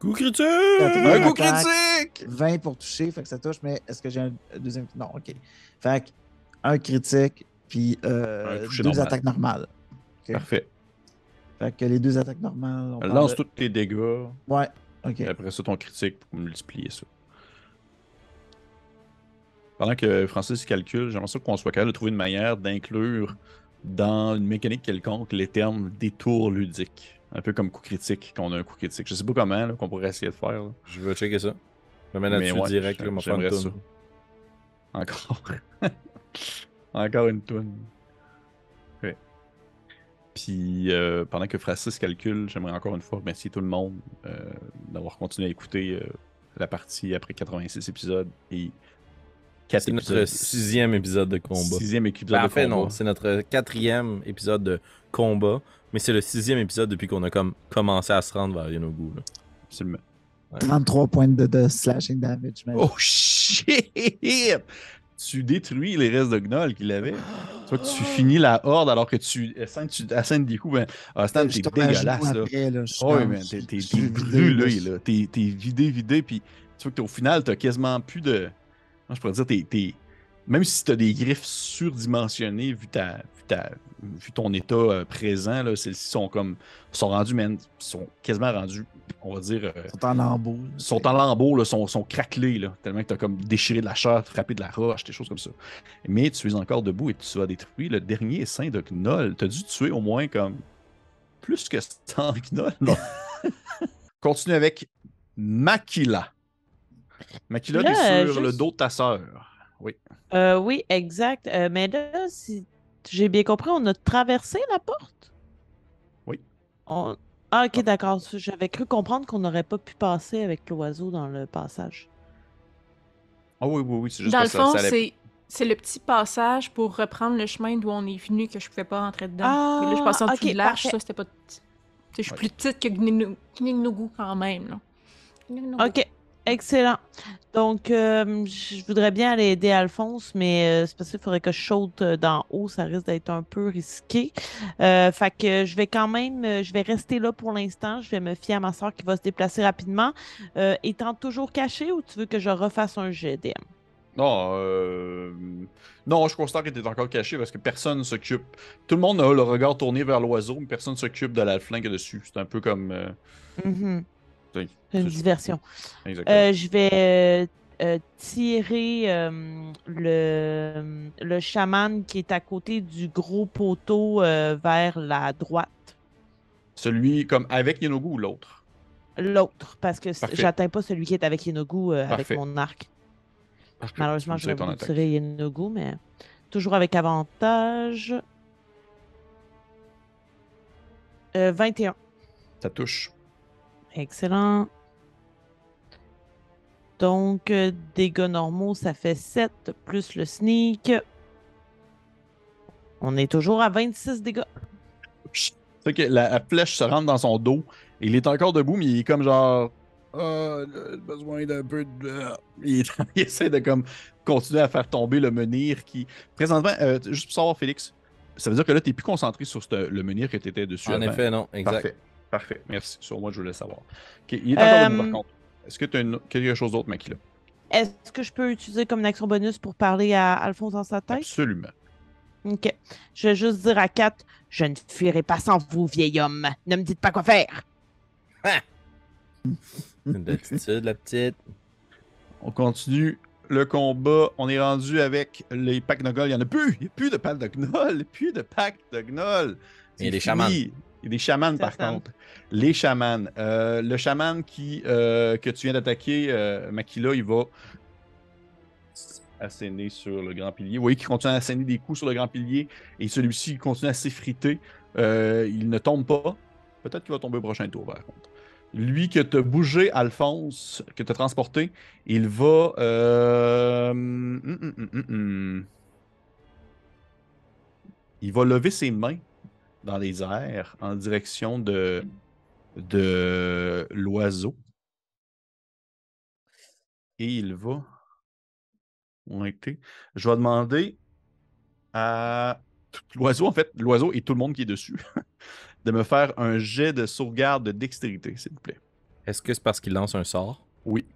Coup critique! Un coup critique! 20 pour toucher, fait que ça touche, mais est-ce que j'ai un deuxième... Non, OK. Fait que un critique, puis deux attaques normales. Okay. Parfait. Fait que les deux attaques normales... Lance tous tes dégâts. Ouais, OK. Et après ça, ton critique pour multiplier ça. Pendant que Francis calcule, j'aimerais ça qu'on soit capable de trouver une manière d'inclure dans une mécanique quelconque les termes détour ludique. Un peu comme coup critique, qu'on a un coup critique. Je sais pas comment là, qu'on pourrait essayer de faire. Là. Je vais checker ça. Je vais mettre là-dessus direct, là, j'aimerais ça. Encore. Encore une toune. Ouais. Puis pendant que Francis calcule, j'aimerais encore une fois remercier tout le monde d'avoir continué à écouter la partie après 86 épisodes et c'est notre 6e épisode de combat. 6e épisode de combat. En fait, non, c'est notre 4e épisode de combat, mais c'est le 6e épisode depuis qu'on a commencé à se rendre vers Yenogu. Absolument. Ouais. 33 points de slashing damage. Man. Oh shit! tu détruis les restes de gnolls qu'il avait. Toi, tu finis la horde alors que tu assènes des coups. Ben, Stan, Je t'es tombe à genoux dégueulasse, là. après, là. Je suis Oh, oui, comme- man, t'es je suis vidé, brûlé, là. là. T'es vidé, puis tu vois qu'au final, t'as quasiment plus de. Moi, je pourrais dire, même si t'as des griffes surdimensionnées, vu ton état présent, là, celles-ci sont rendues, man, sont quasiment rendues, on va dire, Ils sont en lambeaux. là, sont en lambeaux, là, sont craquelés, là, tellement que t'as comme déchiré de la chair, frappé de la roche, des choses comme ça. Mais tu es encore debout et tu as détruit le dernier essaim de Gnoll. T'as dû tuer au moins comme plus que 100 Gnoll. Non. Continue avec Makila. Makila, t'es Là, sur le juste- dos de ta sœur. Oui. Oui, exact. Mais là, si j'ai bien compris, on a traversé la porte? Oui. Ah, ok, d'accord. J'avais cru comprendre qu'on n'aurait pas pu passer avec l'oiseau dans le passage. Ah oui, c'est juste Dans le parce que ça fond, allait. c'est le petit passage pour reprendre le chemin d'où on est venu que je pouvais pas rentrer dedans. Mais là, je Ah, passais en dessous ok, de l'arche, parfait. ça, c'était pas. Tu sais, je suis Ouais. plus petite que Gnignougou quand même, là. Gnignougou. Ok, excellent. Donc, je voudrais bien aller aider Alphonse, mais c'est parce qu'il faudrait que je saute d'en haut, ça risque d'être un peu risqué. Fait que je vais quand même, je vais rester là pour l'instant. Je vais me fier à ma soeur qui va se déplacer rapidement. Étant toujours cachée ou tu veux que je refasse un jet DM? Non, je constate que tu es encore caché parce que personne ne s'occupe. Tout le monde a le regard tourné vers l'oiseau, mais personne ne s'occupe de l'alflin qui est dessus. C'est un peu comme. Mhm. C'est C'est une ça. diversion. Exactement. Je vais tirer le chaman qui est à côté du gros poteau vers la droite. Celui comme avec Yenogu ou l'autre? L'autre, parce que Parfait. j'atteins pas celui qui est avec Yenogu avec Parfait. mon arc. Parfait. Malheureusement, Tu me j'aurais tires ton voulu attaque. tirer Yenogu, mais toujours avec avantage. 21. Ça touche. Excellent. Donc, dégâts normaux, ça fait 7 plus le sneak. On est toujours à 26 dégâts. C'est que la flèche se rentre dans son dos. Et il est encore debout, mais il est comme genre. Besoin d'un peu de. Il essaie de comme continuer à faire tomber le menhir qui. Présentement, juste pour savoir, Félix, ça veut dire que là, tu n'es plus concentré sur le menhir que tu étais dessus. En avant. effet, non, exact. Parfait. Merci. Sur moi, je voulais savoir. Ok, il est encore debout, par contre. Est-ce que tu as quelque chose d'autre, Makila? Est-ce que je peux utiliser comme une action bonus pour parler à Alphonse dans sa tête? Absolument. OK. Je vais juste dire à Kat, je ne fuirai pas sans vous, vieil homme. Ne me dites pas quoi faire. Une attitude, la petite. On continue le combat. On est rendu avec les packs de gnolls. Il n'y en a plus. Il n'y a plus de packs de gnolls. Plus de packs de gnolls. Il y a des C'est chamans. fini. Il y a des chamans, par Certain. contre. Les chamans. Le chaman que tu viens d'attaquer, Makila, il va asséner sur le grand pilier. Vous voyez qu'il continue à asséner des coups sur le grand pilier. Et celui-ci, il continue à s'effriter. Il ne tombe pas. Peut-être qu'il va tomber au prochain tour, par contre. Lui que t'as bougé, Alphonse, que t'as transporté, il va. Il va lever ses mains dans les airs en direction de l'oiseau. Et il va. Je vais demander à l'oiseau, en fait, l'oiseau et tout le monde qui est dessus, de me faire un jet de sauvegarde de dextérité, s'il vous plaît. Est-ce que c'est parce qu'il lance un sort? Oui.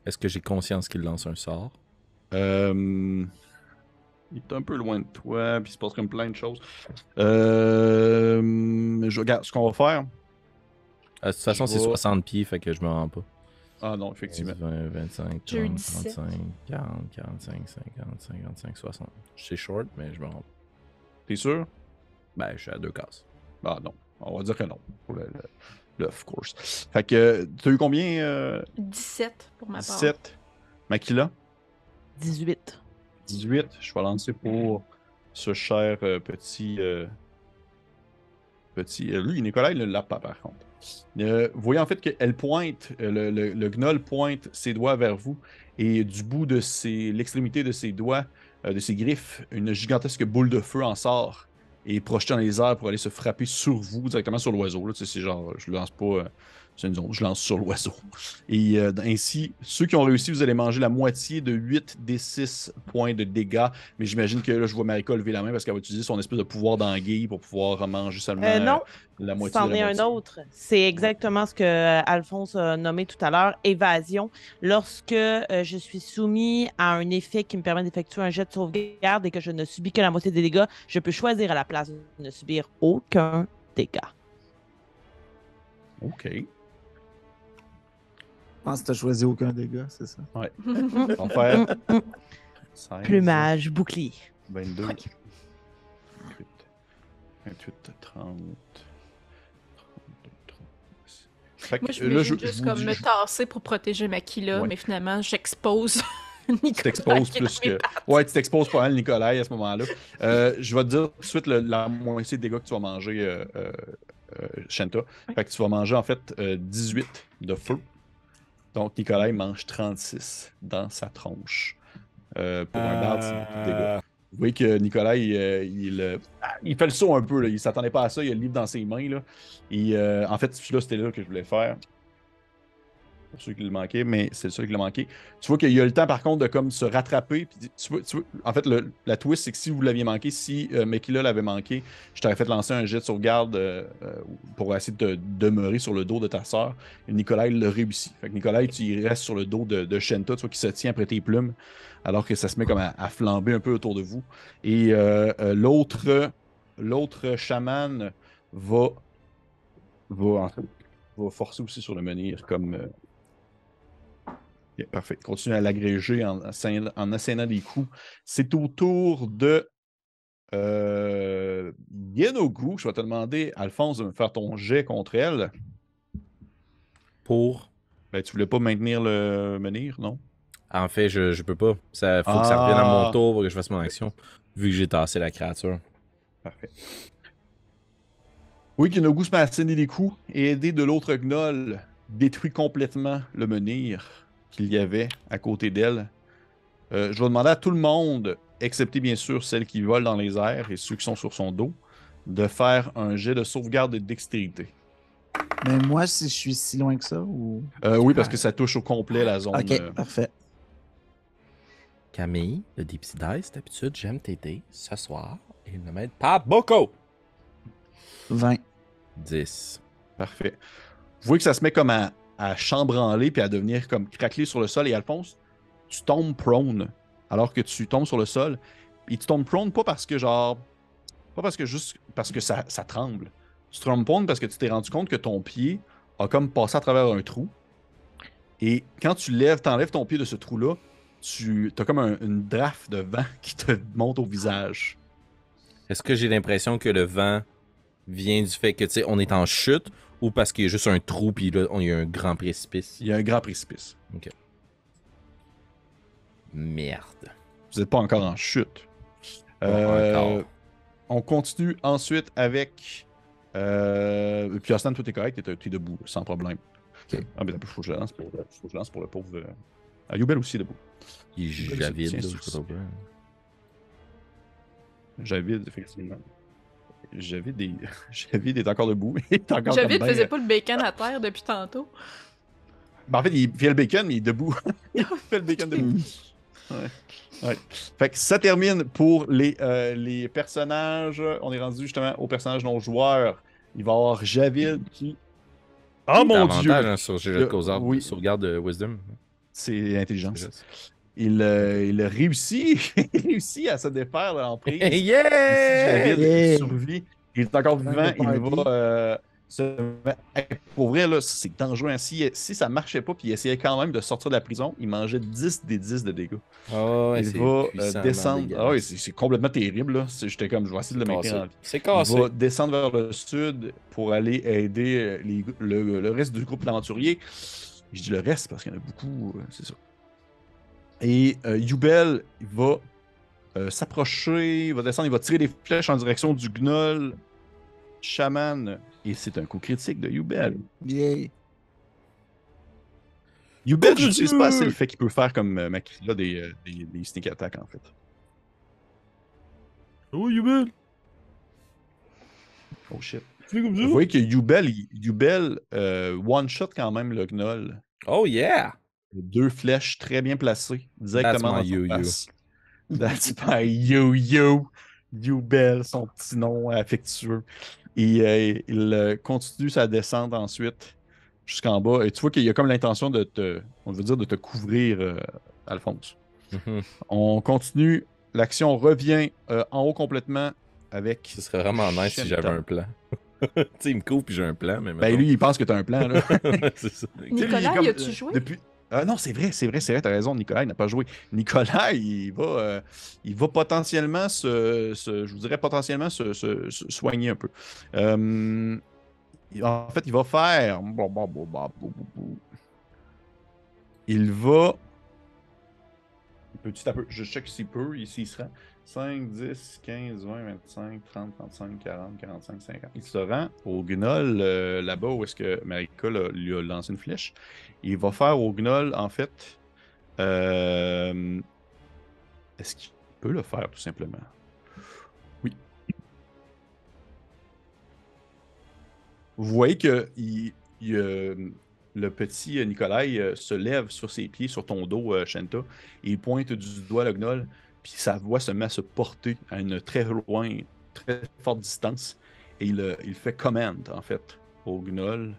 Est-ce que j'ai conscience qu'il lance un sort? Il est un peu loin de toi, puis il se passe comme plein de choses. Regarde, ce qu'on va faire. De toute façon, c'est 60 pieds, fait que je me rends pas. Ah non, effectivement. 20, 25, J'ai eu 30, 17. 35, 40, 45, 50, 55, 60. C'est short, mais je me rends pas. T'es sûr? Ben, je suis à 2 cases. Ah non, on va dire que non. Pour le of course. Fait que, t'as eu combien? 17 pour ma part. 17. Makila? 18. 18. Je vais lancer pour ce cher petit... lui, Nicolas, il ne l'a pas, par contre. Vous voyez en fait qu'elle pointe, le gnoll pointe ses doigts vers vous, et du bout de l'extrémité de ses doigts, de ses griffes, une gigantesque boule de feu en sort et est projetée dans les airs pour aller se frapper sur vous, directement sur l'oiseau. C'est genre, je le lance pas. C'est une zone. Je lance sur l'oiseau. Et ainsi, ceux qui ont réussi, vous allez manger la moitié de 8 des 6 points de dégâts. Mais j'imagine que là, je vois Marika lever la main parce qu'elle va utiliser son espèce de pouvoir d'anguille pour pouvoir manger seulement Non, la moitié c'en de la est un moitié. autre. C'est exactement ce que Alphonse a nommé tout à l'heure, évasion. Lorsque je suis soumis à un effet qui me permet d'effectuer un jet de sauvegarde et que je ne subis que la moitié des dégâts, je peux choisir à la place de ne subir aucun dégât. OK. Je pense que tu n'as choisi aucun dégât, c'est ça? Ouais. On va faire 16, Plumage, bouclier. 22, Ouais. 28, 30, 32, 36. Fait que, Moi, je là, m'imagine juste vous comme dis- me tasser pour protéger ma Killa, Ouais. mais finalement, j'expose Nicolas. Tu t'exposes qui est dans plus mes que. pattes. Ouais, tu t'exposes pas mal, Nicolas, à ce moment-là. Je vais te dire tout de suite la moitié de dégâts que tu vas manger, Shanta. Fait que tu vas manger en fait 18 de feu. Donc, Nicolas il mange 36 dans sa tronche. Pour un barde, c'est beaucoup de dégâts. Vous voyez que Nicolas, il fait le saut un peu. Là. Il s'attendait pas à ça. Il a le livre dans ses mains. Là. Et, en fait, celui-là, c'était là que je voulais faire. Pour ceux qui le manquaient, mais c'est celui qui l'a manqué. Tu vois qu'il y a le temps, par contre, de comme se rattraper. Puis tu vois, en fait, la twist, c'est que si vous l'aviez manqué, si Mekila l'avait manqué, je t'aurais fait lancer un jet de sauvegarde pour essayer de demeurer sur le dos de ta sœur. Et Nicolas, il l'a réussi. Fait que Nicolas, tu restes sur le dos de Shenta, tu vois, qui se tient après tes plumes, alors que ça se met comme à flamber un peu autour de vous. Et l'autre chaman va forcer aussi sur le menhir comme. Yeah, parfait. Continue à l'agréger en assénant des coups. C'est au tour de Yenogu. Je vais te demander, Alphonse, de me faire ton jet contre elle. Pour. Ben, tu voulais pas maintenir le menhir, non? En fait, je peux pas. Ça faut que ça revienne à mon Ah! tour pour que je fasse mon action, vu que j'ai tassé la créature. Parfait. Oui, Yenogu se met à asséner des coups et aider de l'autre gnoll détruit complètement le menhir qu'il y avait à côté d'elle. Je vais demander à tout le monde, excepté bien sûr celles qui volent dans les airs et ceux qui sont sur son dos, de faire un jet de sauvegarde de dextérité. Mais moi, si je suis si loin que ça, ou... Oui, parce que ça touche au complet la zone. Ok, parfait. Camille, le Deep Sea Dice, d'habitude, j'aime t'aider. Ce soir, il ne m'aide pas beaucoup. 20. 10. Parfait. Vous voyez que ça se met comme à chambranler puis à devenir comme craquelé sur le sol. Et Alphonse, tu tombes prone alors que tu tombes sur le sol. Et tu tombes prone pas parce que genre. Pas parce que juste parce que ça tremble. Tu tombes prone parce que tu t'es rendu compte que ton pied a comme passé à travers un trou. Et quand tu t'enlèves ton pied de ce trou-là, tu as comme une draft de vent qui te monte au visage. Est-ce que j'ai l'impression que le vent vient du fait que, tu sais, on est en chute ou parce qu'il y a juste un trou puis là, il y a un grand précipice? Il y a un grand précipice. Ok. Merde. Vous n'êtes pas encore en chute. Pas encore. On continue ensuite avec. Puis Aslan, tout est correct, t'es debout, sans problème. Ok. Ah, mais il faut que je lance pour le pauvre. Youbel aussi debout. Il est javide, là, je sais pas quoi. Javid, effectivement. Javid est encore debout. Il est encore Javid comme faisait pas le bacon à terre depuis tantôt. Ben, en fait, il fait le bacon, mais il est debout. Il fait le bacon debout. Ouais. Fait que ça termine pour les personnages. On est rendu justement aux personnages non-joueurs. Il va y avoir Javid qui. Oh mon dieu! Avantage hein, sur jet de Oui. sauvegarde de Wisdom. C'est intelligence. Il a réussi. Il réussit à se défaire de l'emprise. Yeah! Javid Yeah! survit. Il est encore vivant. Ouais, Il va pour vrai, là, c'est dangereux. Hein. Si ça marchait pas, puis il essayait quand même de sortir de la prison, il mangeait 10 des 10 de dégâts. Oh, ouais, Il va descendre. Ah oui, c'est complètement terrible. Là. J'étais comme, je vais essayer de le maintenir en vie. C'est Il cassé. va descendre vers le sud pour aller aider le reste du groupe d'aventuriers. Je dis le reste parce qu'il y en a beaucoup, c'est ça. Et Youbel, il va s'approcher, il va descendre, il va tirer des flèches en direction du gnoll chaman. Et c'est un coup critique de Youbel. Yeah. Youbel, je n'utilise pas assez le fait qu'il peut faire comme Makila des sneak attacks en fait. Oh, Youbel! Oh shit. comme Vous voyez que Yubel one-shot quand même le gnoll. Oh yeah! 2 flèches très bien placées, directement my dans son yo-yo. face. That's my yo-yo. Yubel, son petit nom affectueux. Et il continue sa descente ensuite jusqu'en bas. Et tu vois qu'il y a comme l'intention de te couvrir, Alphonse. Mhm. On continue. L'action revient en haut complètement avec. Ce serait vraiment nice si j'avais un plan. Tu sais, il me couvre puis j'ai un plan, mais Ben lui, il pense que tu as un plan. Là. c'est ça. Nicolas, Comme, y a-tu joué? Depuis... Ah non, c'est vrai, t'as raison, Nicolas, il n'a pas joué. Nicolas, il va potentiellement je vous dirais potentiellement se soigner un peu. En fait, il va faire. Il va. Petit à peu, je check s'il peut, ici il se rend. 5, 10, 15, 20, 25, 30, 35, 40, 45, 50. Il se rend au gnoll là-bas où est-ce que Marika lui a lancé une flèche. Il va faire au gnoll, en fait. Est-ce qu'il peut le faire, tout simplement? Oui. Vous voyez que le petit Nikolai se lève sur ses pieds, sur ton dos, Shanta, et il pointe du doigt le gnoll, puis sa voix se met à se porter à une très forte distance, et il fait commande, en fait, au gnoll,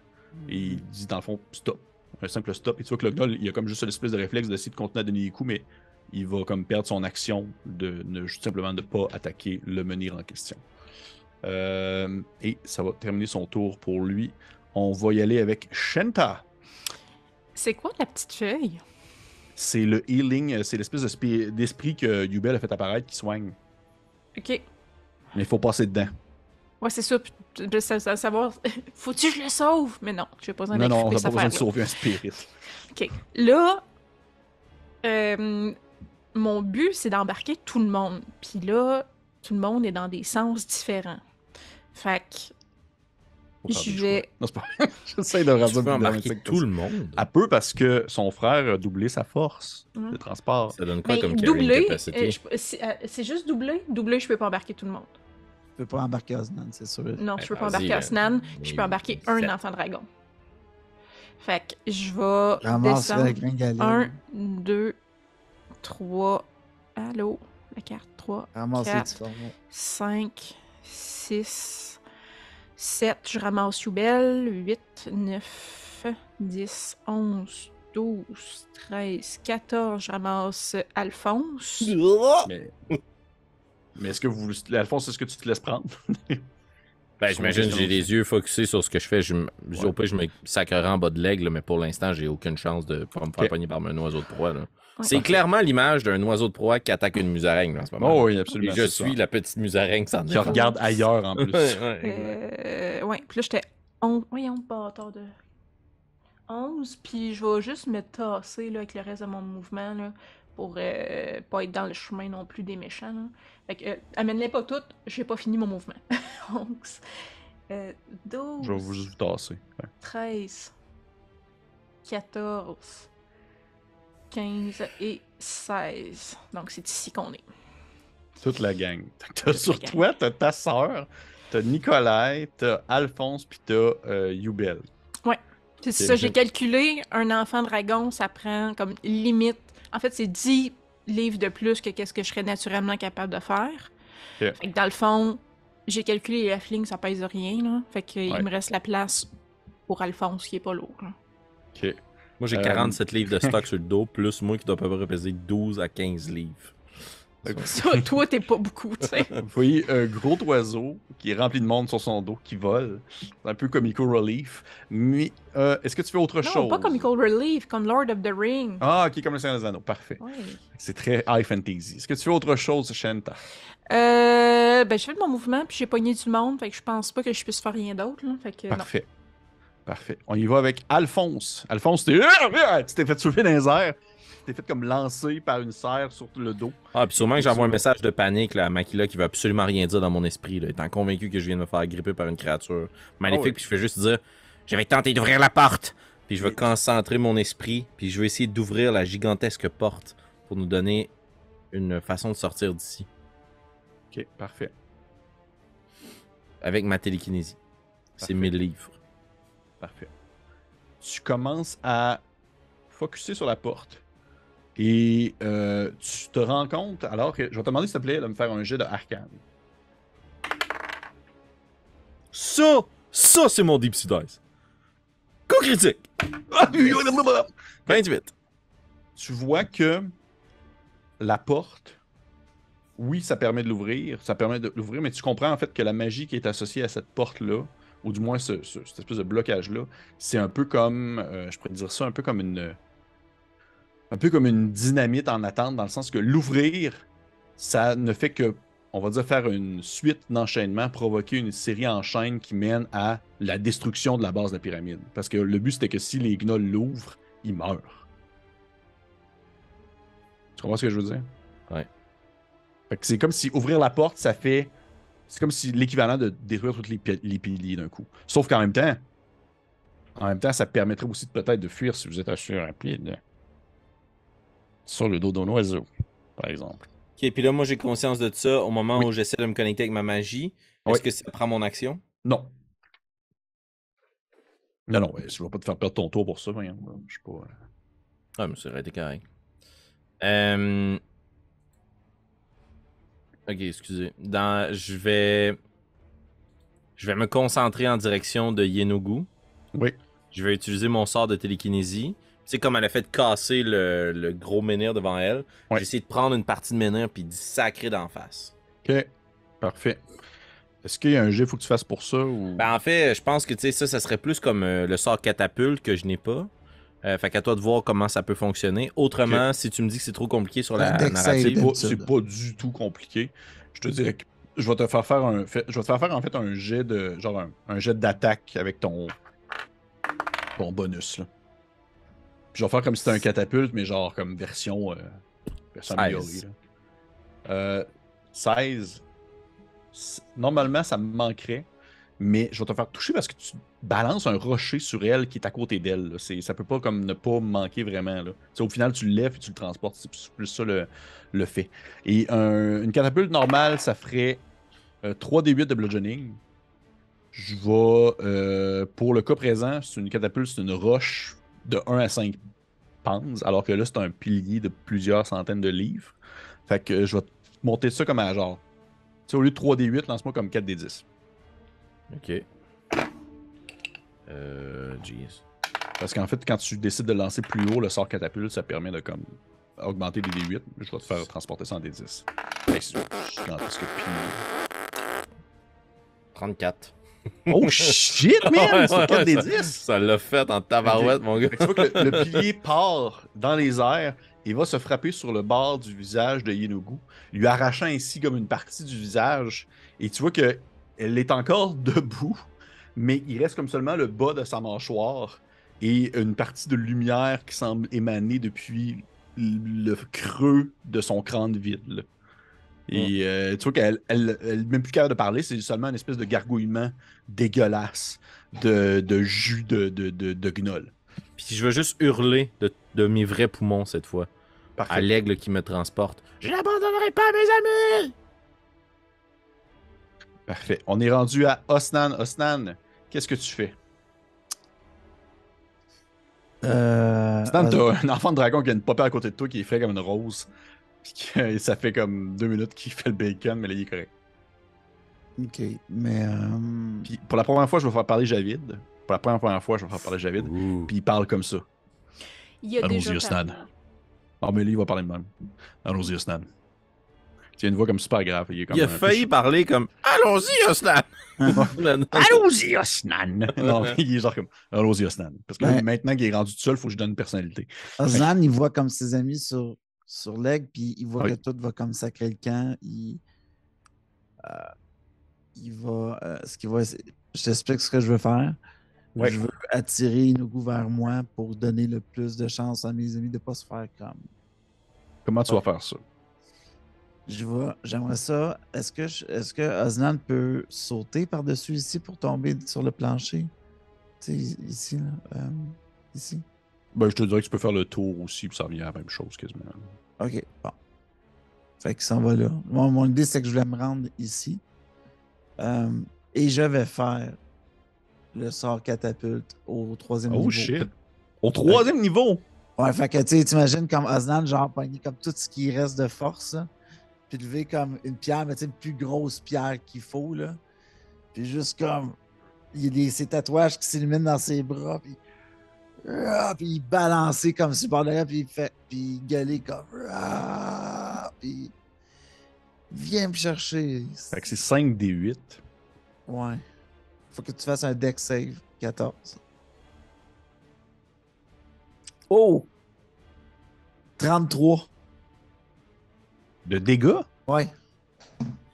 et il dit, dans le fond, stop. Un simple stop, et tu vois que le gnoll, il a comme juste une espèce de réflexe d'essayer de continuer à donner des coups, mais il va comme perdre son action de simplement ne pas attaquer le menhir en question. Et ça va terminer son tour pour lui. On va y aller avec Shanta. C'est quoi la petite feuille? C'est le healing, c'est l'espèce d'esprit que Yubel a fait apparaître qui soigne. Ok. Mais il faut passer dedans. Ouais, c'est ça. De savoir, faut-tu que je le sauve? Mais non, j'ai pas besoin Non, d'occuper on n'a cette pas besoin de affaire-là. sauver un spirit. Ok. Là, mon but, c'est d'embarquer tout le monde. Puis là, tout le monde est dans des sens différents. Fait que Faut faire je des vais. choix. Non, c'est pas. J'essaie de Tu rendre peux ça embarquer tout le monde. Elle peut parce que son frère a doublé sa force de transport. Ça donne quoi Mais comme carrying doubler, capacity? c'est juste doubler. Doubler, je peux pas embarquer tout le monde. Tu peux pas embarquer Osnan, c'est sûr. Non, je peux pas vas-y, embarquer Osnan, puis je peux embarquer un sept. enfant dragon. Fait que je vais Ramasse la descendre. gringalette. 1, 2, 3. Allô? La carte 3. Ramasse les 4, petits formats. 5, 6, 7. Je ramasse Youbel. 8, 9, 10, 11, 12, 13, 14. Je ramasse Alphonse. Mais est-ce que Alphonse, est-ce que tu te laisses prendre? Ben, j'imagine que j'ai les yeux focusés sur ce que je fais. Au pire, je me sacrerai en bas de l'aigle, mais pour l'instant, j'ai aucune chance de pas me faire pogner par un oiseau de proie. Là. Ouais. C'est clairement l'image d'un oiseau de proie qui attaque une musaraigne là, en ce moment. Oh oui, absolument. Et je c'est suis ça. la petite musaraigne sans Qui regarde ailleurs en plus. Ouais, puis là, j'étais 11. Voyons, bâtard de. 11, puis je vais juste me tasser là, avec le reste de mon mouvement là, pour pas être dans le chemin non plus des méchants. Là. Fait que, amène-les pas toutes, j'ai pas fini mon mouvement. 11, 12, Je vais juste vous tasser. Ouais. 13, 14, 15 et 16. Donc, c'est ici qu'on est. Toute la gang. la Sur gang. toi, t'as ta sœur, t'as Nicolai, t'as Alphonse, puis t'as Yubel. C'est ça, j'ai calculé, un enfant dragon, ça prend comme limite. En fait, c'est 10 livres de plus que qu'est-ce que je serais naturellement capable de faire. Ok. Fait que dans le fond, j'ai calculé les halflings, ça pèse rien, là. Fait que Ouais. il me reste la place pour Alphonse, qui est pas lourd, là. Ok. Moi, j'ai 47 livres de stock sur le dos, plus moi qui dois à peu près peser 12 à 15 livres. Ça, toi, t'es pas beaucoup, tu sais. Vous voyez un gros oiseau qui est rempli de monde sur son dos, qui vole. C'est un peu comical relief. Mais est-ce que tu fais autre Non, chose? pas comme Comical Relief, comme Lord of the Ring. Ah, ok, comme le Seigneur des Anneaux. Parfait. Ouais. C'est très high fantasy. Est-ce que tu fais autre chose, Shanta? Ben, je fais de mon mouvement, puis j'ai pogné du monde, fait que je pense pas que je puisse faire rien d'autre, là. Fait que non. Parfait. Parfait. On y va avec Alphonse. Alphonse, tu t'es fait soulever dans les airs. Tu t'es fait comme lancer par une serre sur le dos. Ah, puis sûrement que j'envoie un message de panique là, à Makila qui veut absolument rien dire dans mon esprit, là, étant convaincu que je viens de me faire gripper par une créature maléfique, Oh oui. puis je fais juste dire « Je vais tenter d'ouvrir la porte! » Puis je vais concentrer mon esprit, puis je vais essayer d'ouvrir la gigantesque porte pour nous donner une façon de sortir d'ici, Ok, parfait. avec ma télékinésie. C'est 1000 livres. Parfait. Tu commences à focusser sur la porte et tu te rends compte, alors que je vais te demander s'il te plaît de me faire un jet de arcane. Ça c'est mon Deep Sea Dice. Coup critique. 28. Tu vois que la porte, oui, ça permet de l'ouvrir, mais tu comprends en fait que la magie qui est associée à cette porte-là, ou du moins cette espèce de blocage-là, c'est un peu comme, je pourrais dire ça, un peu comme une dynamite en attente, dans le sens que l'ouvrir, ça ne fait que, on va dire, faire une suite d'enchaînements, provoquer une série en chaîne qui mène à la destruction de la base de la pyramide. Parce que le but, c'était que si les gnolls l'ouvrent, ils meurent. Tu comprends ce que je veux dire? Ouais. Fait que c'est comme si ouvrir la porte, ça fait... C'est comme si l'équivalent de détruire tous les piliers d'un coup. Sauf qu'en même temps, ça permettrait aussi peut-être de fuir si vous êtes assez rapide. Sur le dos d'un oiseau, par exemple. Ok, puis là, moi, j'ai conscience de ça au moment Oui. où j'essaie de me connecter avec ma magie. Est-ce que ça prend mon action? Non. Non, je ne vais pas te faire perdre ton tour pour ça, voyons. Je sais pas... Ah, mais ça aurait été correct. Ok, excusez. Je vais me concentrer en direction de Yenogu. Oui. Je vais utiliser mon sort de télékinésie. C'est comme elle a fait casser le gros menhir devant elle. Ouais. J'ai essayé de prendre une partie de menhir puis d'y sacrer d'en face. OK. Parfait. Est-ce qu'il y a un jet qu'il faut que tu fasses pour ça ou... Ben, en fait, je pense que ça serait plus comme le sort catapulte que je n'ai pas. Fait qu'à toi de voir comment ça peut fonctionner. Autrement, si tu me dis que c'est trop compliqué sur la narrative. C'est pas du tout compliqué. Je te dirais que je vais te faire faire en fait un jet de genre un jet d'attaque avec ton bonus là. Puis je vais faire comme si c'était un catapulte mais genre comme version améliorée là. 16. Normalement ça me manquerait. Mais je vais te faire toucher parce que tu balances un rocher sur elle qui est à côté d'elle. Ça peut pas comme ne pas manquer vraiment. Là. Au final, tu le lèves et tu le transportes. C'est plus ça le fait. Et une catapulte normale, ça ferait 3d8 de bludgeoning. Je vais, pour le cas présent, c'est une catapulte, c'est une roche de 1 à 5 pans, alors que là, c'est un pilier de plusieurs centaines de livres. Fait que je vais monter ça comme à genre. Au lieu de 3d8, lance-moi comme 4d10. Ok. Jeez. Parce qu'en fait, quand tu décides de lancer plus haut, le sort catapulte, ça permet de comme augmenter les D8. Je vais te faire transporter ça en D10. Gigantesque pilier. 34. Oh shit, man! C'est 4 D10! Ça l'a fait en tabarouette, mon gars. Tu vois que le pilier part dans les airs et va se frapper sur le bord du visage de Yenogu, lui arrachant ainsi comme une partie du visage. Et tu vois que elle est encore debout, mais il reste comme seulement le bas de sa mâchoire et une partie de lumière qui semble émaner depuis le creux de son crâne vide. Là. Et tu vois qu'elle n'est même plus capable de parler, c'est seulement une espèce de gargouillement dégueulasse de jus de gnoll. Puis je veux juste hurler de mes vrais poumons cette fois. Parfait. À l'aigle qui me transporte. Je n'abandonnerai pas mes amis! Parfait. On est rendu à Osnan. Osnan, qu'est-ce que tu fais? Osnan, t'as un enfant de dragon qui a une popée à côté de toi qui est fait comme une rose. Puis que ça fait comme 2 minutes qu'il fait le bacon, mais là, il est correct. Ok, mais... Puis pour la première fois, je vais faire parler Javid. Pour la première fois, je vais faire parler Javid. Puis il parle comme ça. Il a déjà parlé. Ah, mais lui, il va parler de même. Allons-y, Osnan. Il a une voix comme super grave. Il a failli parler comme Allons-y, Osnan! Allons-y, Osnan! Non, il est genre comme Allons-y, Osnan. Parce que maintenant qu'il est rendu tout seul, il faut que je donne une personnalité. Osnan, il voit comme ses amis sur l'aigle, puis il voit que tout va comme sacrer le camp. Il va. Je t'explique ce que je veux faire. Ouais. Je veux attirer Inugu vers moi pour donner le plus de chance à mes amis de ne pas se faire comme. Comment tu vas faire ça? J'aimerais ça. Est-ce que Osnan peut sauter par-dessus ici pour tomber sur le plancher? Tu sais, ici, là. Ici. Ben, je te dirais que tu peux faire le tour aussi, puis ça revient à la même chose quasiment. Ok, bon. Fait qu'il s'en va là. Mon idée, c'est que je voulais me rendre ici. Et je vais faire le sort catapulte au 3e niveau. Oh shit! Au 3e niveau! Ouais, fait que tu sais, t'imagines comme Osnan, genre, pogner comme tout ce qui reste de force, là, puis lever comme une pierre, mais tu sais, une plus grosse pierre qu'il faut, là. Puis juste comme, il y a ses tatouages qui s'illuminent dans ses bras, puis il balancer comme sur le bord de là, puis il gueuler comme, puis viens me chercher. Fait que c'est 5d8. Ouais. Faut que tu fasses un deck save, 14. Oh! 33. De dégâts? Ouais.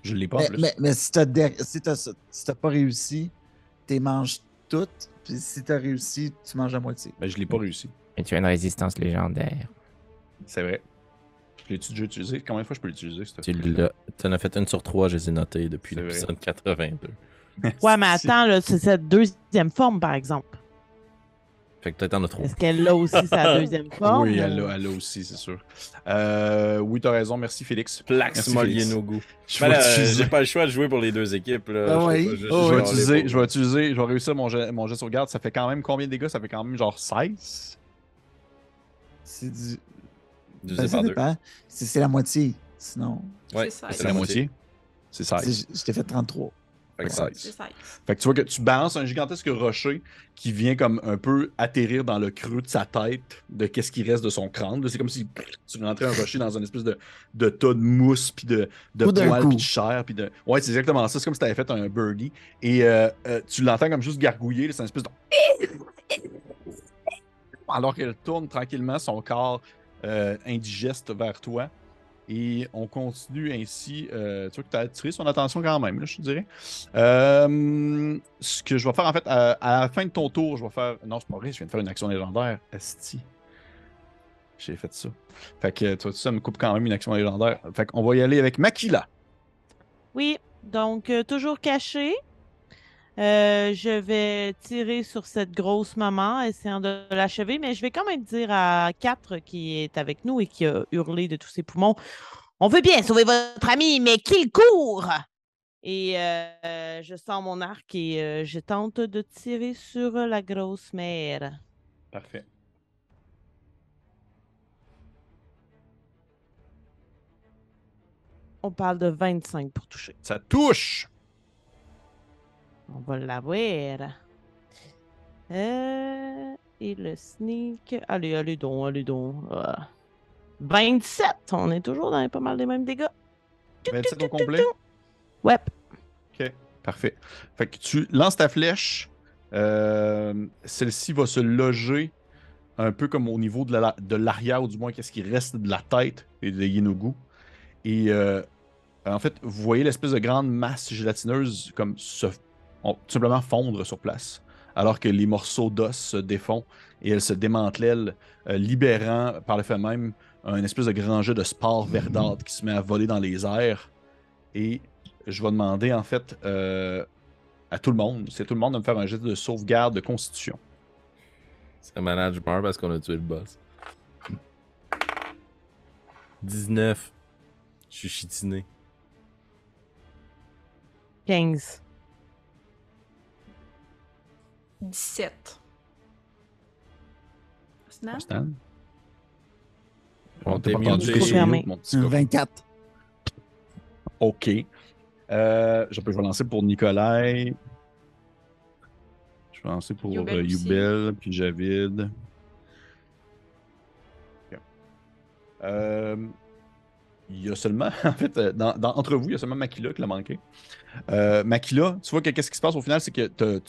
Je l'ai pas en plus. Mais si t'as pas réussi, t'es manges toutes. Puis si t'as réussi, tu manges la moitié. Ben, je l'ai pas réussi. Et tu as une résistance légendaire. C'est vrai. Je l'ai-tu déjà utilisé? Combien de fois je peux l'utiliser? Tu l'as. T'en as fait une sur 3, je les ai notées depuis C'est l'épisode 82. Ouais, mais attends, là, c'est sa deuxième forme, par exemple. Fait que peut-être t'en as 3. Est-ce qu'elle a aussi sa deuxième forme? Oui, ou- elle l'a aussi, c'est sûr. Oui, t'as raison. Merci, Félix. Plax Merci, Félix. Molienou. Je vais utiliser. J'ai pas le choix de jouer pour les deux équipes. Là. Ah Je oui. peux pas juste Je vais chialer utiliser, pour- je vais réussir mon jet de sauvegarde. Ça fait quand même combien de dégâts? Ça fait quand même genre 16? C'est du. Divisé Ben, ça par deux. dépend. C'est la moitié. Sinon, Ouais, C'est C'est la moitié. C'est 16. je t'ai fait 33. Fait que Ouais. 16. C'est ça. Fait que tu vois que tu balances un gigantesque rocher qui vient comme un peu atterrir dans le creux de sa tête, de qu'est-ce qui reste de son crâne. C'est comme si tu rentrais un rocher dans une espèce de tas de mousse, puis de Coup d'un poils, coup. puis de chair. Puis de... Ouais, c'est exactement ça. C'est comme si tu avais fait un birdie. Et tu l'entends comme juste gargouiller. là, C'est une espèce de... Alors qu'elle tourne tranquillement son corps indigeste vers toi. Et on continue ainsi. Tu vois que tu as attiré son attention quand même, là, je te dirais. Ce que je vais faire, en fait, à la fin de ton tour, je vais faire. Non, c'est pas vrai, je viens de faire une action légendaire. Esti. J'ai fait ça. Fait que, tu vois, ça me coupe quand même une action légendaire. Fait qu'on va y aller avec Makila. Oui, donc toujours caché. Je vais tirer sur cette grosse maman, essayant de l'achever, mais je vais quand même dire à 4 qui est avec nous et qui a hurlé de tous ses poumons. On veut bien sauver votre ami, mais qu'il court! Et je sors mon arc et je tente de tirer sur la grosse mère. Parfait. On parle de 25 pour toucher. Ça touche! On va l'avoir. Et le sneak. Allez donc. 27. On est toujours dans pas mal des mêmes dégâts. 27 au complet? Ouais. Ok, parfait. Fait que tu lances ta flèche. Celle-ci va se loger un peu comme au niveau de l'arrière, ou du moins qu'est-ce qui reste de la tête de Yenogu. Et en fait, vous voyez l'espèce de grande masse gélatineuse comme tout simplement fondre sur place, alors que les morceaux d'os se défont et elle se démantèle, libérant par le fait même un espèce de grand jet de spore verdâtre qui se met à voler dans les airs. Et je vais demander en fait à tout le monde, c'est tout le monde de me faire un jet de sauvegarde de constitution. C'est malade, je meurs parce qu'on a tué le boss. 19. Je suis chitiné. 15. 17. Snan? Stan? On t'es t'est pas muté. entendu, Confirmé. mon petit Un gars. 24. OK. Je vais lancer pour Nikolai. Je vais lancer pour Youbel aussi. Youbel, puis Javid. OK. Il y a seulement, en fait, entre vous, il y a seulement Makila qui l'a manqué. Makila, tu vois que qu'est-ce qui se passe au final, c'est que t'as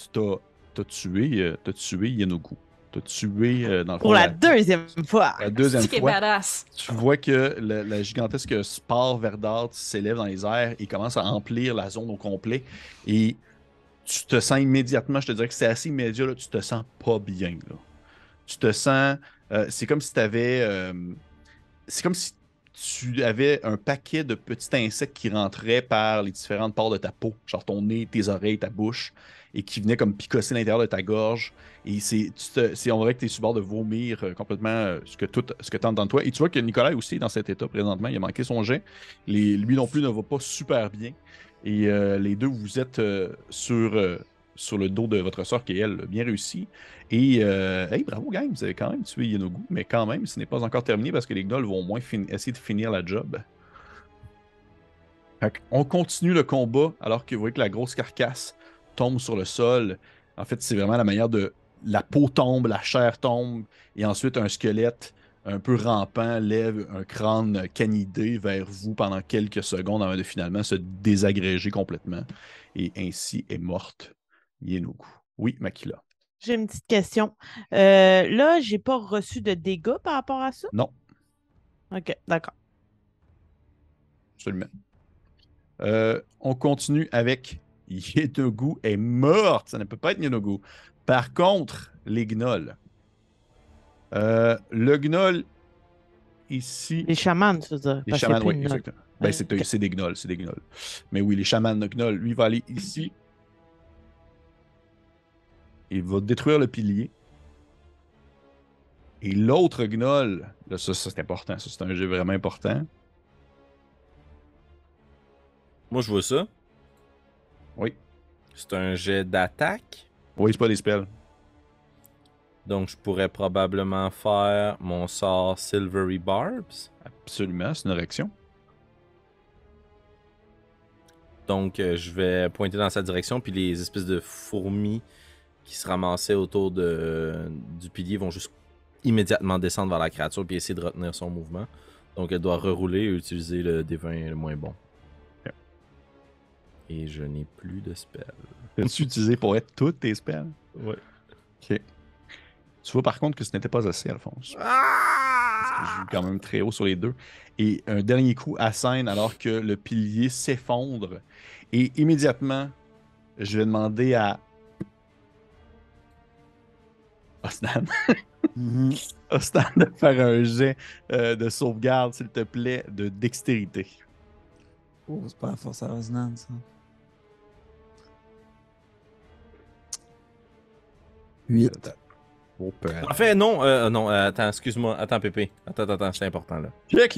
tué Yenogu. T'as tué, dans le fond, Pour la deuxième fois. la deuxième C'est qui est fois. badass. Tu vois que la gigantesque spore verdâtre s'élève dans les airs et commence à emplir la zone au complet. Et tu te sens immédiatement, je te dirais que c'est assez immédiat, là, tu te sens pas bien. Là. Tu te sens. C'est comme si tu avais. C'est comme si tu avais un paquet de petits insectes qui rentraient par les différentes parts de ta peau, genre ton nez, tes oreilles, ta bouche, et qui venaient comme picosser l'intérieur de ta gorge. Et on dirait que tu es sur le bord de vomir complètement ce que tu as dans toi. Et tu vois que Nicolas aussi est dans cet état présentement. Il a manqué son jet. Lui non plus ne va pas super bien. Et les deux, vous êtes sur sur le dos de votre sœur qui est, elle, bien réussi. Et, hey, bravo, gang, vous avez quand même tué Yenogu, mais quand même, ce n'est pas encore terminé parce que les gnolls vont au moins essayer de finir la job. On continue le combat alors que vous voyez que la grosse carcasse tombe sur le sol. En fait, c'est vraiment la manière de... La peau tombe, la chair tombe, et ensuite un squelette un peu rampant lève un crâne canidé vers vous pendant quelques secondes avant de finalement se désagréger complètement. Et ainsi est morte Yenogu. Oui, Makila. J'ai une petite question. Là, j'ai pas reçu de dégâts par rapport à ça? Non, OK, d'accord. absolument. On continue avec Yenogu est morte. Ça ne peut pas être Yenogu. Par contre, les gnolls. Le gnoll ici. Les chamans, tu veux dire. Les parce qu'il y a chamans, plus oui, de notes. exactement. Ben, Ok. c'est des gnolls, c'est des gnolls. Mais oui, les chamans de gnoll, lui, va aller ici. Il va détruire le pilier. Et l'autre gnoll, là, ça c'est important, ça c'est un jeu vraiment important. Moi, je vois ça. Oui. C'est un jet d'attaque. Oui, c'est pas des spells. Donc, je pourrais probablement faire mon sort Silvery Barbs. Absolument, c'est une réaction. Donc, je vais pointer dans sa direction, puis les espèces de fourmis qui se ramassaient autour du pilier vont juste immédiatement descendre vers la créature puis essayer de retenir son mouvement. Donc, elle doit rerouler et utiliser le D20 le moins bon. Okay. Et je n'ai plus de spells. Peux-tu utiliser pour être toutes tes spells? Ouais. Ok. Tu vois par contre que ce n'était pas assez, Alphonse. Parce que je joue quand même très haut sur les deux. Et un dernier coup à scène alors que le pilier s'effondre. Et immédiatement, je vais demander à Osnan. Osnan de faire un jet de sauvegarde, s'il te plaît, de dextérité. Oh, c'est pas la force à Osnan, ça. 8. Oh, peur. En fait, non, non, attends, excuse-moi. Attends, Pépé. Attends, c'est important, là. Check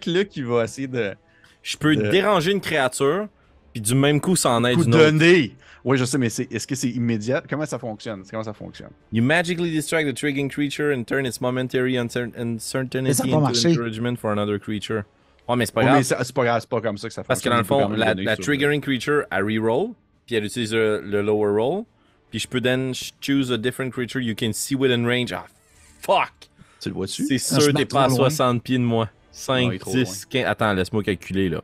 là qui va essayer de Je peux déranger une créature, puis du même coup, ça en aide coup une autre. donner. Oui, je sais, mais est-ce que c'est immédiat? Comment ça fonctionne? You magically distract the triggering creature and turn its momentary uncertainty Mais ça va into marcher. encouragement for another creature. Oh, mais c'est pas Oui, grave. mais c'est pas grave, c'est pas comme ça que ça fonctionne. Parce que dans le Il faut fond, quand même la donner sur- triggering creature, elle reroll, puis elle utilise le lower roll, puis je peux then choose a different creature you can see within range. Ah, fuck! Tu le vois-tu? C'est se sûr, met t'es pas à trop loin. 60 pieds de moi. Non, il 5, est trop 10, 15... Attends, laisse-moi calculer, là.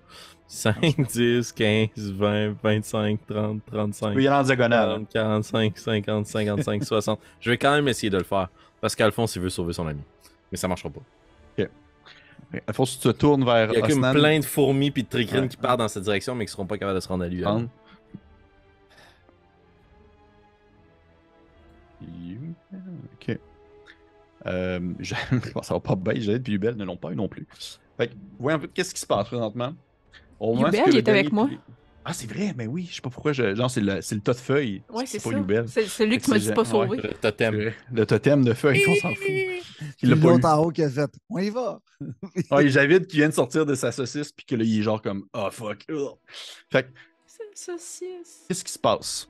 5, 10, 15, 20, 25, 30, Tu 35, peux y aller en diagonale. 40, 45, 50, 55, 60. Je vais quand même essayer de le faire, parce qu'Alphonse, il veut sauver son ami. Mais ça marchera pas. Alphonse, tu te tournes vers Il y a comme Osnan. plein de fourmis puis de tricrines Ouais. qui partent dans cette direction, mais qui seront pas capables de se rendre à lui. Prendre. Ok. Ça va pas bien, Jade puis Ubel ne l'ont pas eu non plus. Fait que, voyons un peu qu'est-ce qui se passe présentement. Au moment Ubel, où il le est avec dernier moi. pilier- Ah, c'est vrai, mais oui, je sais pas pourquoi. Genre, c'est le tas de feuilles. Ouais, c'est pas ça. Ubel. C'est celui que tu m'as dit pas sauver. Le totem. Le totem de feuilles, on s'en fout. Il Puis l'a pas eu. l'autre en haut qui a fait « On y va! Ah, il y a Javid qui vient de sortir de sa saucisse, puis que là, il est genre comme oh fuck. Ugh. Fait que, C'est une saucisse. qu'est-ce qui se passe?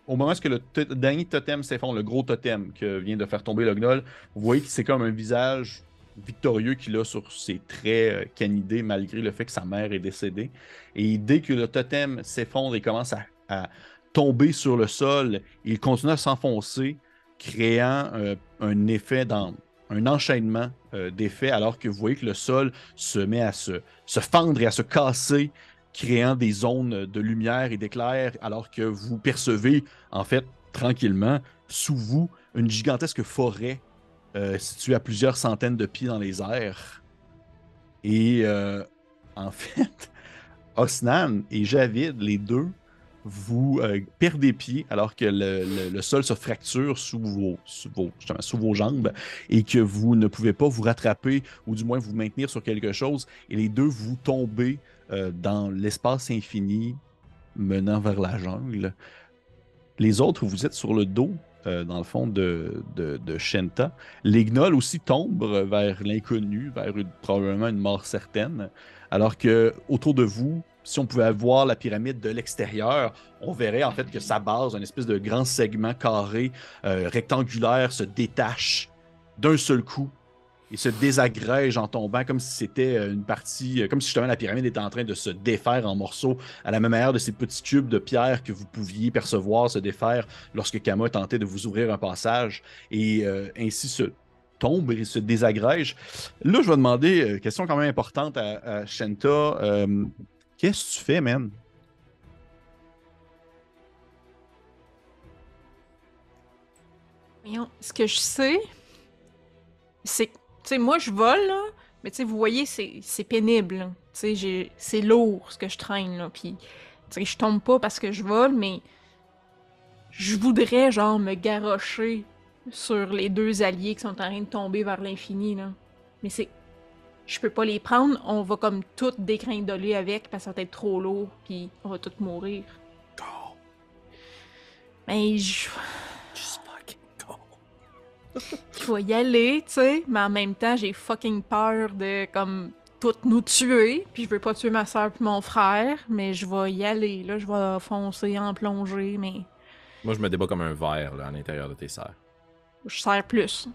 Au moment où le dernier totem s'effondre, le gros totem que vient de faire tomber le gnoll, vous voyez que c'est comme un visage victorieux qu'il a sur ses traits canidés, malgré le fait que sa mère est décédée. Et dès que le totem s'effondre et commence à tomber sur le sol, il continue à s'enfoncer, créant un effet un enchaînement d'effets, alors que vous voyez que le sol se met à se fendre et à se casser, créant des zones de lumière et d'éclair, alors que vous percevez, en fait, tranquillement, sous vous, une gigantesque forêt située à plusieurs centaines de pieds dans les airs. Et en fait, Osnan et Javid, les deux, vous perdez pied alors que le sol se fracture sous vos jambes et que vous ne pouvez pas vous rattraper ou du moins vous maintenir sur quelque chose. Et les deux, vous tombez dans l'espace infini menant vers la jungle. Les autres, vous êtes sur le dos, dans le fond, de Shenta. Les gnolls aussi tombent vers l'inconnu, vers probablement une mort certaine, alors que autour de vous, si on pouvait voir la pyramide de l'extérieur, on verrait en fait que sa base, un espèce de grand segment carré, rectangulaire, se détache d'un seul coup et se désagrège en tombant comme si c'était une partie, comme si justement la pyramide était en train de se défaire en morceaux, à la même manière de ces petits cubes de pierre que vous pouviez percevoir se défaire lorsque Kama tentait de vous ouvrir un passage, et ainsi se tombe et se désagrège. Là, je vais demander, question quand même importante à Shenta, qu'est-ce que tu fais, man? Voyons, ce que je sais, c'est que, tu sais, moi, je vole, là, mais tu sais, vous voyez, c'est pénible, là. Tu sais, c'est lourd, ce que je traîne, là, puis, tu sais, je tombe pas parce que je vole, mais je voudrais, genre, me garrocher sur les deux alliés qui sont en train de tomber vers l'infini, là. Mais c'est... Je peux pas les prendre, on va comme tout dégringoler avec parce que ça va être trop lourd, puis on va tous mourir. Go. Mais je... Just fucking go. Je vais y aller, tu sais, mais en même temps, j'ai fucking peur de, comme, toutes nous tuer, puis je veux pas tuer ma soeur puis mon frère, mais je vais y aller, là, je vais foncer en plongée, mais Moi, je me débat comme un verre là, à l'intérieur de tes serres. je sers plus.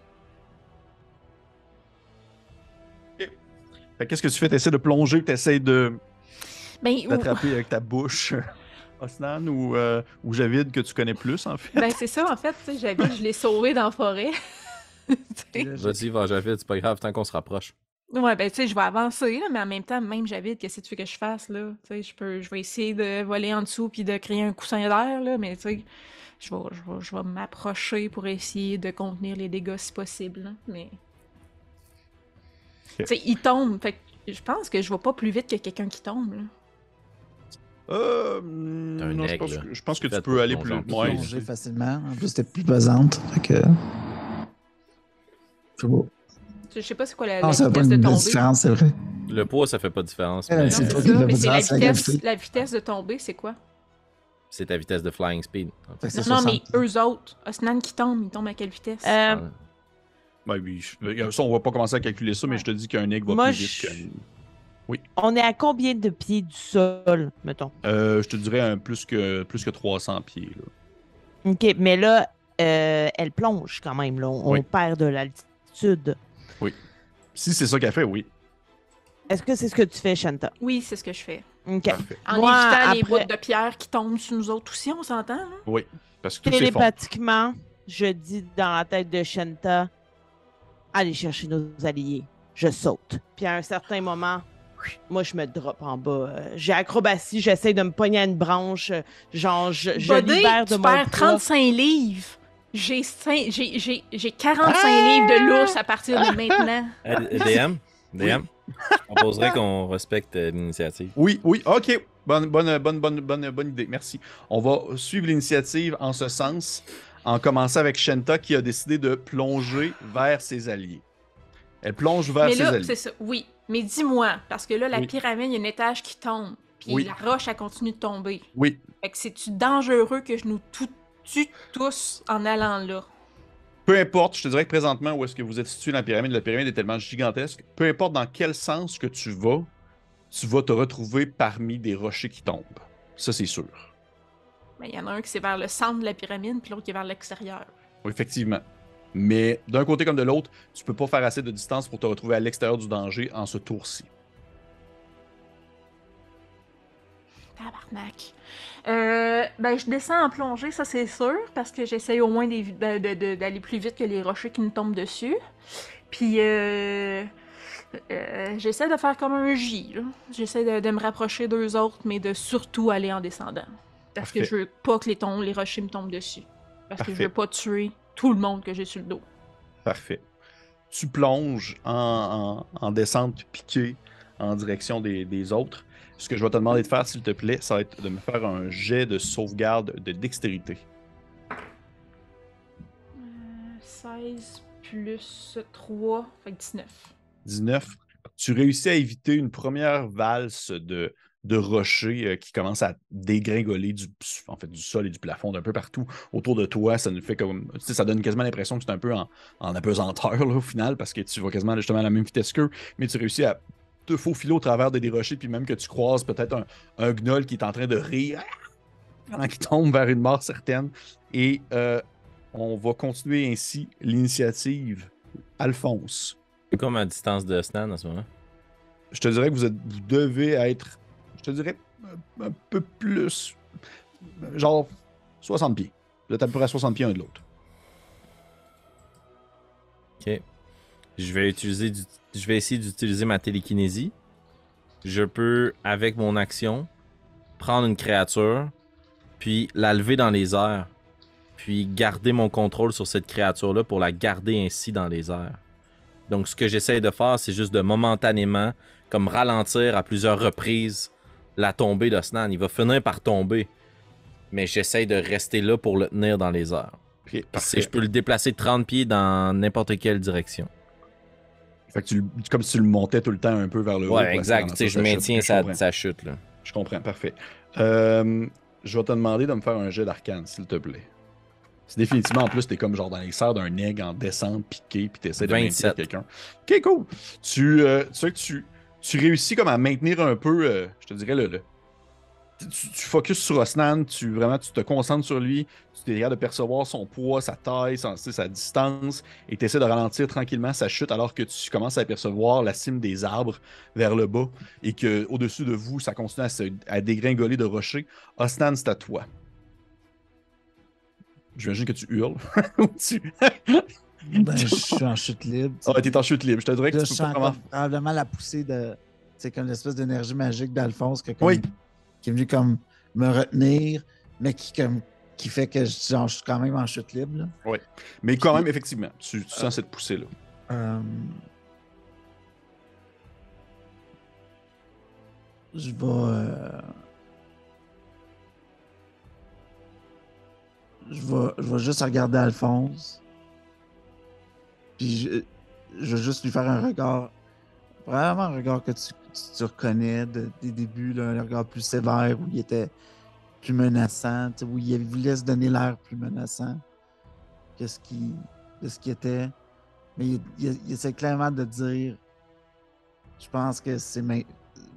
Fait, qu'est-ce que tu fais? Tu essaies de plonger, tu essaies d'attraper Ben, avec ta bouche Osnan ou Javid que tu connais plus, en fait. ben c'est ça, en fait, tu sais, je l'ai sauvé dans la forêt. Tu sais. Vas-y, va, Javid, c'est pas grave, tant qu'on se rapproche. Ouais, ben, tu sais, je vais avancer, là, mais en même temps, même Javid, qu'est-ce que tu veux que je fasse, là? Tu sais, je vais essayer de voler en dessous puis de créer un coussin d'air, là, mais tu sais, je vais m'approcher pour essayer de contenir les dégâts si possible, là, mais... Tu sais, il tombe, fait que je pense que je vais pas plus vite que quelqu'un qui tombe, là. Non, aigle, là. je pense que tu Fait peux pour aller plonger plus en loin. dessous. Plonger facilement. En plus, t'es plus pesante. Fait que. Je sais pas. Je sais pas c'est quoi la Non, ça fait pas vitesse de une grosse tomber. différence, c'est vrai. Le poids, ça fait pas de différence. Ouais, mais, Non, c'est c'est toi ça, qui fais mais pas c'est différence, c'est la gravité. la vitesse de tomber, c'est quoi? c'est ta vitesse de flying speed. Fait que c'est Non, mais 60. eux autres, Osnan qui tombe, il tombe à quelle vitesse? Ah, Ben oui, ça, on va pas commencer à calculer ça, mais je te dis qu'un aigle va Moi, plus vite On est à combien de pieds du sol, mettons? je te dirais plus que 300 pieds. Là. OK, mais là, elle plonge quand même. Là. On Oui. perd de l'altitude. Si c'est ça qu'elle fait, oui. Est-ce que c'est ce que tu fais, Shanta? Oui, c'est ce que je fais. OK. Parfait. En Moi, évitant les après- bouts de pierre qui tombent sur nous autres aussi, on s'entend, là? Oui, parce que tout s'effondre. Télépathiquement, je dis dans la tête de Shanta, allez chercher nos alliés. Je saute. Puis à un certain moment, moi, je me drop en bas. J'ai acrobatie, j'essaie de me pogner à une branche. Genre, je Buddy, libère de tu mon perds poids. 35 livres. J'ai 45 livres de l'ours à partir de maintenant. DM, je proposerais qu'on respecte l'initiative. Oui, ok. Bonne idée, merci. On va suivre l'initiative en ce sens, en commençant avec Shenta qui a décidé de plonger vers ses alliés. Elle plonge vers Mais ses là, alliés. c'est ça, oui. Mais dis-moi, parce que là, la Oui. pyramide, il y a un étage qui tombe. Puis Oui. la roche, elle continue de tomber. Oui, Fait que c'est-tu dangereux que je nous tue tous en allant là? peu importe, je te dirais que présentement, où est-ce que vous êtes situé dans la pyramide est tellement gigantesque, peu importe dans quel sens que tu vas te retrouver parmi des rochers qui tombent. Ça, c'est sûr. Mais il y en a un qui c'est vers le centre de la pyramide, puis l'autre qui est vers l'extérieur. Oui, effectivement. Mais d'un côté comme de l'autre, tu peux pas faire assez de distance pour te retrouver à l'extérieur du danger en ce tour-ci. Tabarnak. Ben, je descends en plongée, ça c'est sûr, parce que j'essaye au moins d'aller plus vite que les rochers qui nous tombent dessus. Puis, j'essaie de faire comme un J, là. J'essaie de me rapprocher d'eux autres, mais de surtout aller en descendant. Parce que Parfait. je veux pas que les rochers me tombent dessus. Parce que je Parfait. veux pas tuer tout le monde que j'ai sur le dos. Parfait. Tu plonges en descente piquée en direction des autres. Ce que je vais te demander de faire, s'il te plaît, ça va être de me faire un jet de sauvegarde de dextérité. 16 plus 3, fait que 19. 19. Tu réussis à éviter une première valse de rochers qui commence à dégringoler du sol et du plafond d'un peu partout autour de toi. Ça nous fait comme. Tu sais, ça donne quasiment l'impression que c'est un peu en apesanteur là, au final, parce que tu vas quasiment justement à la même vitesse qu'eux, mais tu réussis à te faufiler au travers des rochers, puis même que tu croises peut-être un gnoll qui est en train de rire pendant qu'il tombe vers une mort certaine. Et on va continuer ainsi l'initiative. Alphonse. C'est comme à distance de Snan en ce moment. Je te dirais que vous devez être, je te dirais, un peu plus, genre 60 pieds. Vous êtes à peu près à 60 pieds un de l'autre. Ok. Je vais essayer d'utiliser ma télékinésie. Je peux, avec mon action, prendre une créature, puis la lever dans les airs, puis garder mon contrôle sur cette créature-là pour la garder ainsi dans les airs. Donc, ce que j'essaie de faire, c'est juste de momentanément, comme ralentir à plusieurs reprises la tombée de Snan. Il va finir par tomber, mais j'essaie de rester là pour le tenir dans les airs. Okay, je peux le déplacer de 30 pieds dans n'importe quelle direction. Fait que comme si tu le montais tout le temps un peu vers le haut. Ouais, exact. Je maintiens sa chute. Là. Je comprends, parfait. Je vais te demander de me faire un jet d'arcane, s'il te plaît. C'est définitivement, en plus, t'es comme genre dans les serres d'un aigle en descente, piqué, puis t'essaies de maintenir quelqu'un. Ok, cool. Tu sais que tu réussis comme à maintenir un peu, je te dirais, tu focuses sur Osnan, tu te concentres sur lui, tu es capable de percevoir son poids, sa taille, sa distance, et tu essaies de ralentir tranquillement sa chute alors que tu commences à apercevoir la cime des arbres vers le bas et qu'au-dessus de vous, ça continue à dégringoler de rochers. Osnan, c'est à toi. J'imagine que tu hurles. Ben, je suis en chute libre. Ah, t'es en chute libre. Je te dirais que là, tu peux pas vraiment... probablement la poussée de... C'est comme l'espèce d'énergie magique d'Alphonse qui est venu comme me retenir, mais qui fait que je suis quand même en chute libre. Là. Oui. Mais quand même, effectivement, tu sens cette poussée-là. Je vais... Je vais juste regarder Alphonse. Puis je vais juste lui faire un regard. Vraiment un regard que tu reconnais des débuts, là, un regard plus sévère où il était plus menaçant, où il voulait se donner l'air plus menaçant que ce qui était. Mais il essaie clairement de dire je pense que c'est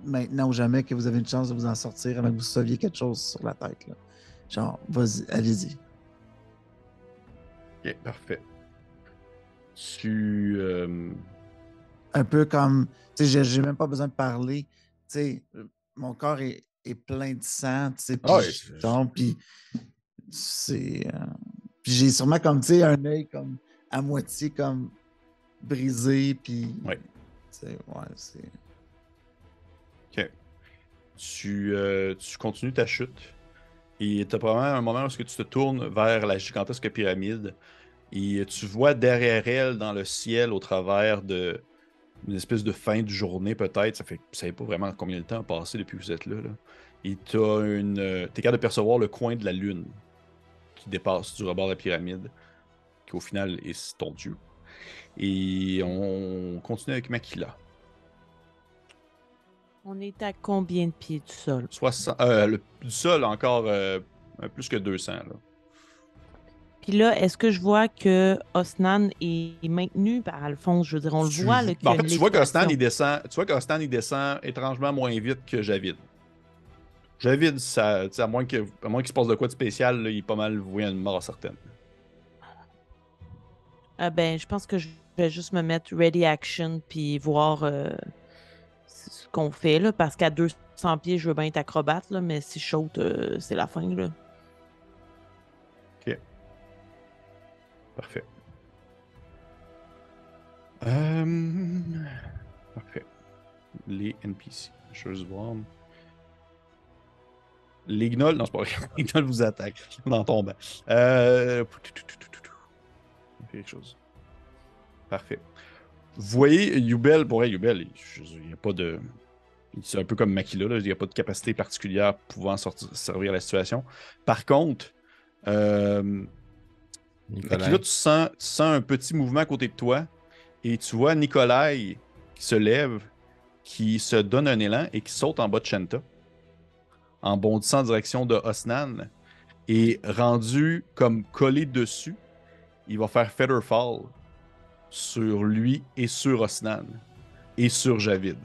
maintenant ou jamais que vous avez une chance de vous en sortir avant que vous sauviez quelque chose sur la tête. Là. Genre, vas-y, allez-y. Ok, parfait. Un peu comme, tu sais, j'ai même pas besoin de parler. Tu sais, mon corps est plein de sang, tu sais, puis c'est... puis j'ai sûrement comme, tu sais, un œil comme à moitié comme brisé, puis... Ouais. C'est... Ok. Tu continues ta chute. Et tu as probablement un moment où tu te tournes vers la gigantesque pyramide et tu vois derrière elle, dans le ciel, au travers d'une espèce de fin de journée peut-être, ça fait, vous ne savez pas vraiment combien de temps a passé depuis que vous êtes là. Et tu es capable de percevoir le coin de la lune qui dépasse du rebord de la pyramide, qui au final est ton dieu. Et on continue avec Makila. On est à combien de pieds du sol? Du sol, encore plus que 200. Là. Puis là, est-ce que je vois que Osnan est maintenu par Alphonse? Je veux dire, on le voit. Là, en fait, tu vois qu'Osnan, il descend étrangement moins vite que Javid. Javid, à moins qu'il se passe de quoi de spécial, là, il est pas mal voué à une mort certaine. Ben, je pense que je vais juste me mettre ready action puis voir ce qu'on fait, là, parce qu'à 200 pieds, je veux bien être acrobate, là, mais si je saute, c'est la fin, là. Ok. Parfait. Parfait. Les NPC. Je vais juste voir. Les gnolls, non, c'est pas vrai. Les gnolls vous attaquent en tombant. Quelque chose. Parfait. Vous voyez, Yubel, il n'y a pas de. C'est un peu comme Makila, là, il n'y a pas de capacité particulière pouvant servir la situation. Par contre, Makila, tu sens un petit mouvement à côté de toi et tu vois Nikolai qui se lève, qui se donne un élan et qui saute en bas de Shanta en bondissant en direction de Osnan et rendu comme collé dessus, il va faire Featherfall sur lui et sur Osnan et sur Javid.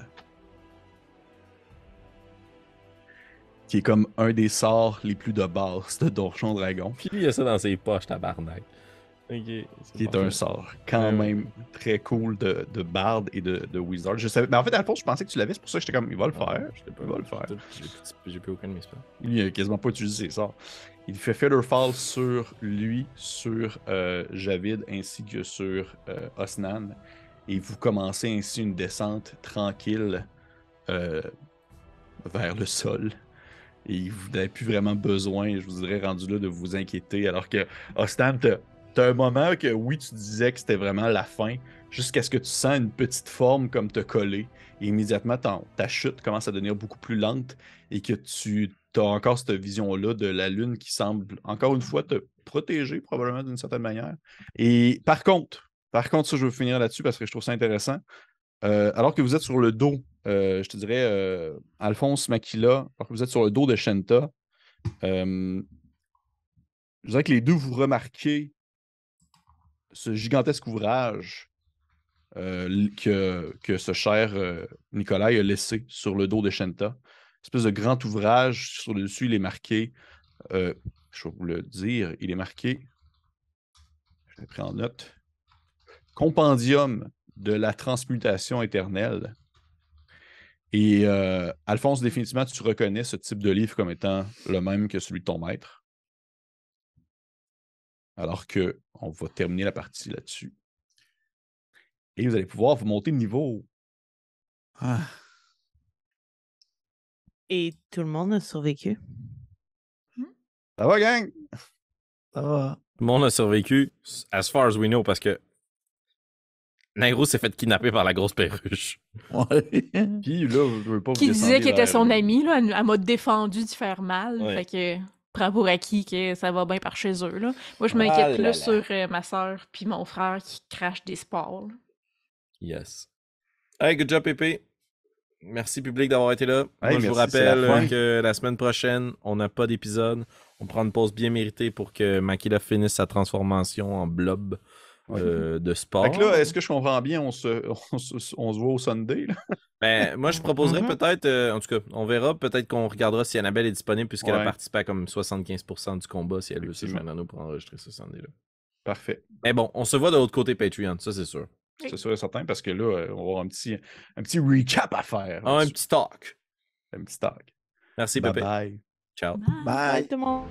qui est comme un des sorts les plus de base de Donjon Dragon, Puis lui, il a ça dans ses poches, tabarnak. Ok. qui est un sort quand même très cool de Bard et de Wizard. Je savais, mais en fait, Alphonse, je pensais que tu l'avais, c'est pour ça que j'étais comme, il va le faire. Je l'ai pas. Il va le faire. J'ai plus aucun de mes spells. Il a quasiment pas utilisé ses sorts. Il fait Featherfall sur lui, sur Javid ainsi que sur Osnan. Et vous commencez ainsi une descente tranquille vers le sol. Et vous n'avez plus vraiment besoin, je vous dirais, rendu là, de vous inquiéter. Alors que Osnan, t'as un moment que oui, tu disais que c'était vraiment la fin, jusqu'à ce que tu sens une petite forme comme te coller. Et immédiatement, ta chute commence à devenir beaucoup plus lente et que tu as encore cette vision-là de la lune qui semble, encore une fois, te protéger probablement d'une certaine manière. Et par contre, ça, je veux finir là-dessus parce que je trouve ça intéressant. Alors que vous êtes sur le dos, je te dirais, Alphonse, Makila, alors que vous êtes sur le dos de Shenta, je dirais que les deux, vous remarquez ce gigantesque ouvrage que ce cher Nikolai a laissé sur le dos de Shenta. Une espèce de grand ouvrage, sur le dessus, il est marqué, je vais vous le dire, il est marqué, je l'ai pris en note, Compendium de la transmutation éternelle. Et Alphonse, définitivement, tu reconnais ce type de livre comme étant le même que celui de ton maître. Alors que on va terminer la partie là-dessus. Et vous allez pouvoir vous monter de niveau. Ah. Et tout le monde a survécu. Ça va, gang? Ça va. Tout le monde a survécu, as far as we know, parce que Nairo s'est fait kidnapper par la grosse perruche. Ouais. Puis là, je veux pas vous Qui disait qu'il était vers- son ami, là, elle m'a défendu d'y faire mal. Ouais. Fait que prends pour acquis que ça va bien par chez eux. Là. Moi, je Ah m'inquiète là plus là. sur ma soeur puis mon frère qui crachent des sports. Là. Yes. Hey, good job, Pépé. Merci, public, d'avoir été là. Hey, Moi, je vous merci, c'est la rappelle fin. que la semaine prochaine, on n'a pas d'épisode. On prend une pause bien méritée pour que Makila finisse sa transformation en blob Ouais. de sport. Fait que là, est-ce que je comprends bien, on se voit au Sunday? Là? Ben, moi, je proposerais peut-être, en tout cas, on verra, peut-être qu'on regardera si Annabelle est disponible puisqu'elle a Ouais. participé à comme 75% du combat si elle veut se Effectivement. joindre à nous pour enregistrer ce Sunday-là. Parfait. Mais bon, on se voit de l'autre côté Patreon, ça c'est sûr. Oui. C'est sûr et certain parce que là, on va avoir un petit recap à faire. Ah, un là-dessus. petit talk. Un petit talk. Merci, Bye Pépé. bye. Ciao. Bye. Bye tout le monde.